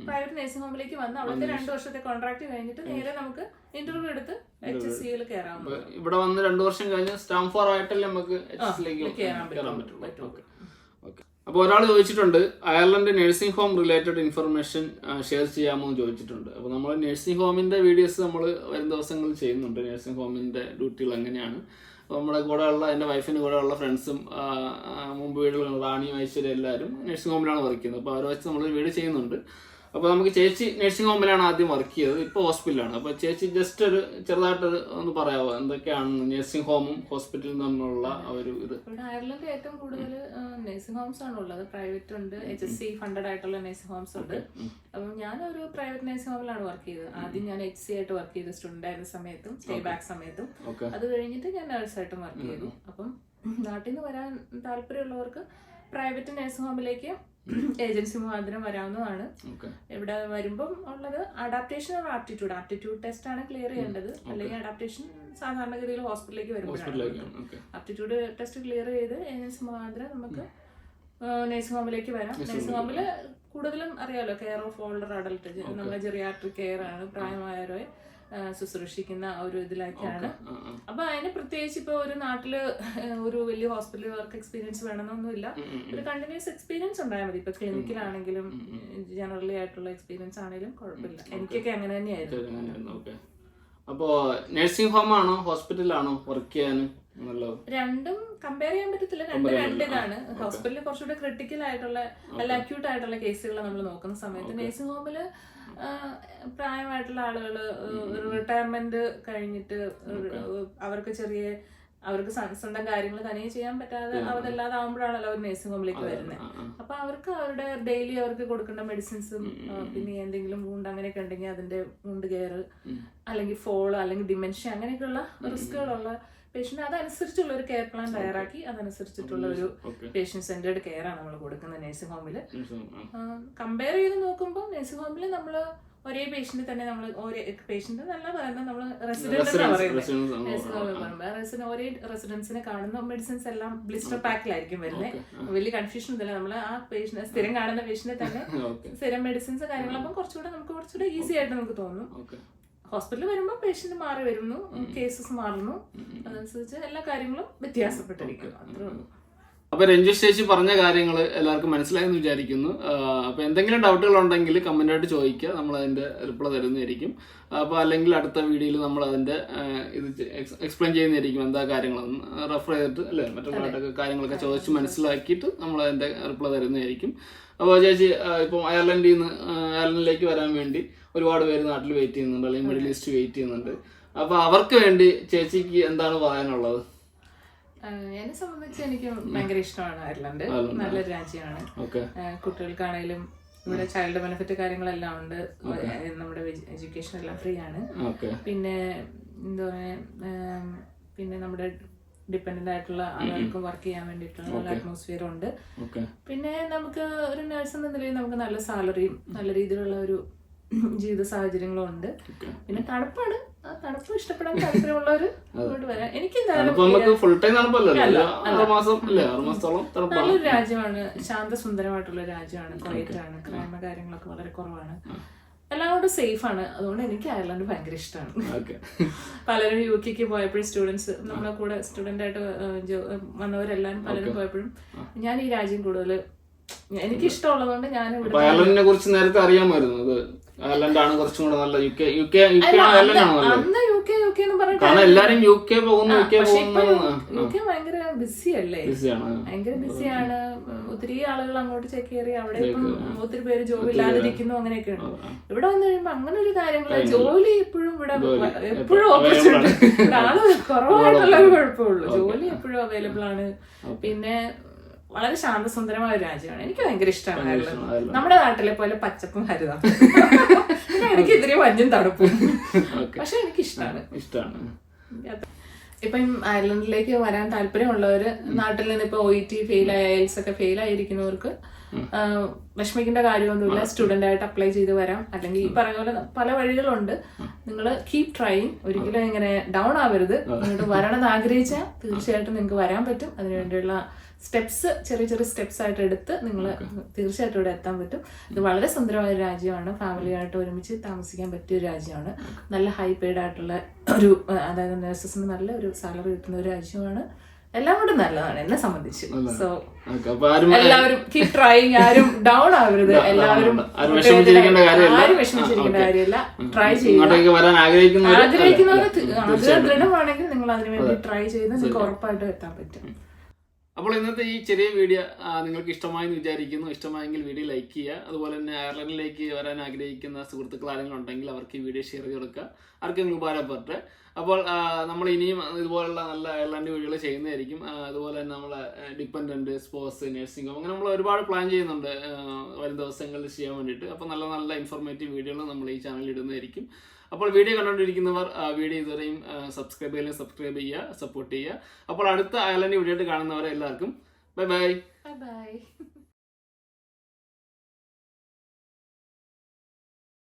പ്രൈവറ്റ് നഴ്സിംഗ് ഹോമിലേക്ക് വന്ന് അവിടുത്തെ 2 വർഷത്തെ കോൺട്രാക്ട് കഴിഞ്ഞിട്ട് നേരെ നമുക്ക് ഇന്റർവ്യൂ എടുത്ത് HSCയിൽ കയറാം. ഇവിടെ വന്ന് 2 വർഷം കഴിഞ്ഞ് സ്റ്റാമ്പ് 4 ആയിട്ടല്ലേ നമുക്ക് HSCയിലേക്ക് കയറാൻ പറ്റും. അപ്പോൾ ഒരാൾ ചോദിച്ചിട്ടുണ്ട് Ireland nursing home related information share ചെയ്യാമോ എന്ന് ചോദിച്ചിട്ടുണ്ട്. അപ്പോൾ നമ്മൾ നഴ്സിംഗ് ഹോമിൻ്റെ വീഡിയോസ് നമ്മൾ വരും ദിവസങ്ങളിൽ ചെയ്യുന്നുണ്ട്. നഴ്സിംഗ് ഹോമിൻ്റെ ഡ്യൂട്ടികൾ എങ്ങനെയാണ്. അപ്പോൾ നമ്മുടെ കൂടെയുള്ള എൻ്റെ വൈഫിൻ്റെ കൂടെയുള്ള ഫ്രണ്ട്സും മുമ്പ് വീടുകളും റാണിയും ഐശ്വര്യം എല്ലാവരും നഴ്സിംഗ് ഹോമിലാണ് വർക്ക് ചെയ്യുന്നത്. അപ്പോൾ അവരെ വെച്ച് നമ്മൾ വീഡിയോ ചെയ്യുന്നുണ്ട്. അപ്പോൾ നമുക്ക് ചേച്ചി നഴ്സിംഗ് ഹോമിലാണ് ആദ്യം വർക്ക് ചെയ്തത്, ഇപ്പോൾ ഹോസ്പിറ്റലാണ്. അപ്പോൾ ചേച്ചി ജസ്റ്റ് ഒരു ചെറുതായിട്ടൊരു ഒന്ന് പറയാമോ എന്തൊക്കെയാണ് നഴ്സിംഗ് ഹോമും ഹോസ്പിറ്റലും തമ്മിലുള്ള ഒരു ഇത്? ഇവിടെ അയർലൻഡിൽ ഏറ്റവും കൂടുതൽ നഴ്സിംഗ് ഹോംസ് ആണ് ഉള്ളത്. പ്രൈവറ്റ് ഉണ്ട്, HSC ഫണ്ടഡ് ആയിട്ടുള്ള നഴ്സിംഗ് ഹോംസ് ഉണ്ട്. അപ്പം ഞാനൊരു പ്രൈവറ്റ് നഴ്സിംഗ് ഹോമിലാണ് വർക്ക് ചെയ്തത്. ആദ്യം ഞാൻ HC ആയിട്ട് വർക്ക് ചെയ്തു സ്റ്റുഡൻ്റ് ആയിരുന്ന സമയത്തും സ്റ്റേ ബാക്ക് സമയത്തും. അത് കഴിഞ്ഞിട്ട് ഞാൻ നഴ്സായിട്ടും വർക്ക് ചെയ്തു. അപ്പം നാട്ടിൽ നിന്ന് വരാൻ താല്പര്യമുള്ളവർക്ക് പ്രൈവറ്റ് നഴ്സിംഗ് ഹോമിലേക്ക് ഏജൻസി മുഖാന്തരം വരാവുന്നതാണ്. ഇവിടെ വരുമ്പം ഉള്ളത് അഡാപ്റ്റേഷൻ ഓർ ആപ്റ്റിറ്റ്യൂഡ് ടെസ്റ്റ് ആണ് ക്ലിയർ ചെയ്യേണ്ടത്. അല്ലെങ്കിൽ അഡാപ്റ്റേഷൻ സാധാരണഗതിയിൽ ഹോസ്പിറ്റലിലേക്ക് വരുമ്പോഴാണ്. ആപ്റ്റിറ്റ്യൂഡ് ടെസ്റ്റ് ക്ലിയർ ചെയ്ത് ഏജൻസി മുഖാന്തരം നമുക്ക് നഴ്സിംഗ് ഹോമിലേക്ക് വരാം. നഴ്സിംഗ് ഹോമിൽ കൂടുതലും അറിയാലോ, കെയർ ഓഫ് ഓൾഡർ അഡൽട്ട്, നമ്മുടെ ജെറിയാട്രിക് കെയർ ആണ്, പ്രായമായവരെ ശുശ്രൂഷിക്കുന്ന ഒരു ഇതിലേക്കാണ്. അപ്പൊ അതിന് പ്രത്യേകിച്ച് ഇപ്പൊ ഒരു നാട്ടില് ഒരു വലിയ ഹോസ്പിറ്റൽ വർക്ക് എക്സ്പീരിയൻസ് വേണമെന്നൊന്നുമില്ല. ഒരു കണ്ടിന്യൂസ് എക്സ്പീരിയൻസ് ഉണ്ടായാൽ മതി. ഇപ്പൊ ക്ലിനിക്കിലാണെങ്കിലും ജനറലി ആയിട്ടുള്ള എക്സ്പീരിയൻസ് ആണെങ്കിലും കുഴപ്പമില്ല. എനിക്കൊക്കെ അങ്ങനെ തന്നെയായിരുന്നു. അപ്പോ നഴ്സിംഗ് ഹോം ആണോ ഹോസ്പിറ്റലാണോ വർക്ക് ചെയ്യാൻ? രണ്ടും കമ്പയർ ചെയ്യാൻ പറ്റത്തില്ല. രണ്ട് ഇതാണ്. ഹോസ്പിറ്റലിൽ കുറച്ചുകൂടെ ക്രിട്ടിക്കൽ ആയിട്ടുള്ള അല്ല അക്യൂട്ട് ആയിട്ടുള്ള കേസുകൾ നമ്മൾ നോക്കുന്ന സമയത്ത് നഴ്സിംഗ് ഹോമില് പ്രായമായിട്ടുള്ള ആളുകൾ റിട്ടയർമെന്റ് കഴിഞ്ഞിട്ട് അവർക്ക് അവർക്ക് സ്വന്തം കാര്യങ്ങൾ തനിയെ ചെയ്യാൻ പറ്റാതെ അവരല്ലാതെ ആകുമ്പോഴാണല്ലോ അവർ നഴ്സിംഗ് ഹോമിലേക്ക് വരുന്നത്. അപ്പൊ അവർക്ക് അവരുടെ ഡെയിലി അവർക്ക് കൊടുക്കേണ്ട മെഡിസിൻസും പിന്നെ എന്തെങ്കിലും വൂണ്ട് അങ്ങനെയൊക്കെ ഉണ്ടെങ്കിൽ അതിന്റെ വൂണ്ട് കെയർ, അല്ലെങ്കിൽ ഫോള്, അല്ലെങ്കിൽ ഡിമെൻഷ്യ, അങ്ങനെയൊക്കെയുള്ള റിസ്കുകളുള്ള പേഷ്യന്റ് അതനുസരിച്ചുള്ള ഒരു കെയർ പ്ലാൻ തയ്യാറാക്കി അതനുസരിച്ചിട്ടുള്ള ഒരു പേഷ്യന്റ് സെന്റേർഡ് കെയർ ആണ് നമ്മൾ കൊടുക്കുന്നത് നഴ്സിംഗ് ഹോമിൽ. കമ്പയർ ചെയ്ത് നോക്കുമ്പോൾ നഴ്സിംഗ് ഹോമിൽ നമ്മൾ ഒരേ പേഷ്യന്റ് തന്നെ നമ്മൾ ഒരേ പേഷ്യന്റ് എന്നല്ല പറയുന്നത്, നമ്മൾ റെസിഡന്റ് ഒരേ റെസിഡൻസിനെ കാണുന്ന മെഡിസിൻസ് എല്ലാം ബ്ലിസ്റ്റർ പാക്കിലായിരിക്കും വരുന്നത്. വലിയ കൺഫ്യൂഷൻ ഇല്ല. നമ്മൾ ആ പേഷ്യന്റ് സ്ഥിരം കാണുന്ന പേഷ്യന്റിനെ തന്നെ സ്ഥിരം മെഡിസിൻസ് കാര്യങ്ങളപ്പം കുറച്ചുകൂടെ ഈസി ആയിട്ട് നമുക്ക് തോന്നും. ഹോസ്പിറ്റലിൽ വരുമ്പോൾ പേഷ്യന്റ് മാറി വരുന്നു, കേസസ് മാറുന്നു, അതനുസരിച്ച് എല്ലാ കാര്യങ്ങളും വ്യത്യാസപ്പെട്ടിരിക്കും. അത്രേ ഉള്ളൂ. അപ്പൊ രഞ്ജു ചേച്ചി പറഞ്ഞ കാര്യങ്ങൾ എല്ലാവർക്കും മനസ്സിലായെന്ന് വിചാരിക്കുന്നു. അപ്പൊ എന്തെങ്കിലും ഡൗട്ടുകൾ ഉണ്ടെങ്കിൽ കമന്റ് ആയിട്ട് ചോദിക്കുക, നമ്മൾ അതിന്റെ റിപ്ലൈ തരുന്നതായിരിക്കും. അപ്പൊ അല്ലെങ്കിൽ അടുത്ത വീഡിയോയിൽ നമ്മൾ അതിന്റെ ഇത് എക്സ്പ്ലെയിൻ ചെയ്യുന്നതായിരിക്കും, എന്താ കാര്യങ്ങളെന്ന് റെഫർ ചെയ്തിട്ട് അല്ലെ മറ്റുള്ള കാര്യങ്ങളൊക്കെ ചോദിച്ച് മനസ്സിലാക്കിയിട്ട് നമ്മൾ അതിന്റെ റിപ്ലൈ തരുന്നതായിരിക്കും. അപ്പോൾ ചേച്ചി ഇപ്പം അയർലൻഡിലേക്ക് വരാൻ വേണ്ടി ഒരുപാട് പേര് നാട്ടിൽ വെയിറ്റ് ചെയ്യുന്നുണ്ട്, അല്ലെങ്കിൽ മിഡിൽ ഈസ്റ്റ് വെയിറ്റ് ചെയ്യുന്നുണ്ട്. അപ്പൊ അവർക്ക് വേണ്ടി ചേച്ചിക്ക് എന്താണ് പറയാനുള്ളത്? എന്നെ സംബന്ധിച്ച് എനിക്ക് ഭയങ്കര ഇഷ്ടമാണ് അയർലൻഡ്. നല്ലൊരു രാജ്യമാണ്. കുട്ടികൾക്കാണേലും ഇവിടെ ചൈൽഡ് ബെനിഫിറ്റ് കാര്യങ്ങളെല്ലാം ഉണ്ട്. നമ്മുടെ എഡ്യൂക്കേഷൻ എല്ലാം ഫ്രീ ആണ്. പിന്നെ എന്താ പറയാ, പിന്നെ നമ്മുടെ ഡിപ്പെൻഡന്റ് ആയിട്ടുള്ള ആളുകൾക്കും വർക്ക് ചെയ്യാൻ വേണ്ടിയിട്ടുള്ള നല്ല അറ്റ്മോസ്ഫിയർ ഉണ്ട്. പിന്നെ നമുക്ക് ഒരു നഴ്സ് എന്ന നിലയിൽ നമുക്ക് നല്ല സാലറിയും നല്ല രീതിയിലുള്ള ഒരു ജീവിത സാഹചര്യങ്ങളും ഉണ്ട്. പിന്നെ തണുപ്പാണ്, ആ തണുപ്പ് ഇഷ്ടപ്പെടാൻ താല്പര്യമുള്ളവർ ഇങ്ങോട്ട് വരാം. എനിക്ക് നല്ലൊരു രാജ്യമാണ്, ശാന്തസുന്ദരമായിട്ടുള്ള രാജ്യമാണ്, ക്വയറ്റാണ്, ക്രൈമ കാര്യങ്ങളൊക്കെ വളരെ കുറവാണ്, എല്ലാം കൊണ്ട് സേഫ് ആണ്. അതുകൊണ്ട് എനിക്ക് അയർലൻഡ് ഭയങ്കര ഇഷ്ടമാണ്. പലരും UK പോയപ്പോഴും സ്റ്റുഡൻസ് നമ്മളെ കൂടെ സ്റ്റുഡന്റ് ആയിട്ട് വന്നവരെല്ലാം പലരും പോയപ്പോഴും ഞാൻ ഈ രാജ്യം കൂടുതൽ എനിക്ക് ഇഷ്ടമുള്ളതുകൊണ്ട് ഞാൻ അയർലൻഡിനെ കുറിച്ച് നേരത്തെ അറിയാമായിരുന്നു. അയർലൻഡാണ് കുറച്ചും കൂടെ നല്ല അന്ന് UK എന്ന് പറഞ്ഞിട്ട് എല്ലാരും UK പോകുന്നു. UK ഭയങ്കര ബിസി അല്ലേ, ഭയങ്കര ബിസിയാണ്. ഒത്തിരി ആളുകൾ അങ്ങോട്ട് ചെക്കേറി അവിടെ ഇപ്പം ഒത്തിരി പേര് ജോബ് ഇല്ലാതിരിക്കുന്നു, അങ്ങനെയൊക്കെ ഉണ്ട്. ഇവിടെ വന്നു കഴിയുമ്പോ അങ്ങനെ ഒരു കാര്യങ്ങള് ജോലി എപ്പോഴും ഇവിടെ എപ്പോഴും ഓപ്പർച്യൂണിറ്റി ആള് കുറവായിട്ടുള്ള ഒരു കുഴപ്പമുള്ളൂ. ജോലി എപ്പോഴും അവൈലബിൾ ആണ്. പിന്നെ വളരെ ശാന്തസുന്ദരമായ ഒരു രാജ്യമാണ്. എനിക്ക് ഭയങ്കര ഇഷ്ടമാണ്. നമ്മുടെ നാട്ടിലെ പോലെ പച്ചപ്പും ഹരിതം, എനിക്ക് ഇതിരി മഞ്ഞും തണുപ്പും, പക്ഷെ എനിക്ക് ഇഷ്ടമാണ്. ഇപ്പം അയർലൻഡിലേക്ക് വരാൻ താല്പര്യമുള്ളവര്, നാട്ടിൽ നിന്ന് ഇപ്പൊ OET ഫെയിലായ IELTS ഒക്കെ ഫെയിലായിരിക്കുന്നവർക്ക് വിഷമിക്കേണ്ട കാര്യമൊന്നുമില്ല. സ്റ്റുഡന്റ് ആയിട്ട് അപ്ലൈ ചെയ്ത് വരാം. അല്ലെങ്കിൽ ഈ പറഞ്ഞ പോലെ പല വഴികളുണ്ട്. നിങ്ങൾ കീപ് ട്രൈയിങ്, ഒരിക്കലും ഇങ്ങനെ ഡൗൺ ആവരുത്. നിങ്ങൾക്ക് വരണമെന്ന് ആഗ്രഹിച്ചാൽ തീർച്ചയായിട്ടും നിങ്ങൾക്ക് വരാൻ പറ്റും. അതിനുവേണ്ടിയുള്ള സ്റ്റെപ്സ് ചെറിയ സ്റ്റെപ്സ് ആയിട്ട് എടുത്ത് നിങ്ങൾ തീർച്ചയായിട്ടും ഇവിടെ എത്താൻ പറ്റും. ഇത് വളരെ സുന്ദരമായ ഒരു രാജ്യമാണ്. ഫാമിലിയായിട്ട് ഒരുമിച്ച് താമസിക്കാൻ പറ്റിയ ഒരു രാജ്യമാണ്. നല്ല ഹൈ പെയ്ഡ് ആയിട്ടുള്ള ഒരു, അതായത് നഴ്സസിന് നല്ല ഒരു സാലറി കിട്ടുന്ന ഒരു രാജ്യമാണ്. എല്ലാം കൂടെ നല്ലതാണ് എന്നെ സംബന്ധിച്ച്. സോ അപ്പൊ ആരും എല്ലാവരും കീപ് ട്രൈങ്, ആരും ഡൗൺ ആവരുത്, എല്ലാവരും ആരും വിഷമിച്ചിരിക്കേണ്ട കാര്യമില്ല. ട്രൈ ചെയ്യുക, ആഗ്രഹിക്കുന്നവര് ദൃഢമാണെങ്കിൽ നിങ്ങൾ അതിനുവേണ്ടി ട്രൈ ചെയ്ത് നിങ്ങൾക്ക് ഉറപ്പായിട്ടും എത്താൻ പറ്റും. അപ്പോൾ ഇന്നത്തെ ഈ ചെറിയ വീഡിയോ നിങ്ങൾക്ക് ഇഷ്ടമായെന്ന് വിചാരിക്കുന്നു. ഇഷ്ടമായെങ്കിൽ വീഡിയോ ലൈക്ക് ചെയ്യുക. അതുപോലെ തന്നെ അയർലൻഡിലേക്ക് വരാൻ ആഗ്രഹിക്കുന്ന സുഹൃത്തുക്കൾ ആരെങ്കിലും ഉണ്ടെങ്കിൽ അവർക്ക് ഈ വീഡിയോ ഷെയർ ചെയ്ത് കൊടുക്കുക, ആർക്കെങ്കിലും ഉപകാരപ്പെടട്ടെ. അപ്പോൾ നമ്മൾ ഇനിയും ഇതുപോലുള്ള നല്ല അയർലൻഡ് വീഡിയോകൾ ചെയ്യുന്നതായിരിക്കും. അതുപോലെ തന്നെ നമ്മളെ ഡിപ്പെൻഡൻറ്റ്, സ്പോർട്സ്, നഴ്സിംഗ് അങ്ങനെ നമ്മൾ ഒരുപാട് പ്ലാൻ ചെയ്യുന്നുണ്ട് വരും ദിവസങ്ങളിൽ ചെയ്യാൻ വേണ്ടിയിട്ട്. അപ്പോൾ നല്ല നല്ല ഇൻഫോർമേറ്റീവ് വീഡിയോകൾ നമ്മൾ ഈ ചാനലിൽ ഇടുന്നതായിരിക്കും. അപ്പോൾ വീഡിയോ കണ്ടുകൊണ്ടിരിക്കുന്നവർ വീഡിയോ ഇതുവരെയും സബ്സ്ക്രൈബ് ചെയ്യുക, സപ്പോർട്ട് ചെയ്യുക. അപ്പോൾ അടുത്ത അയർലൻഡ് വീഡിയോ ആയിട്ട് കാണുന്നവരെ എല്ലാവർക്കും ബൈ ബൈ. ബൈ.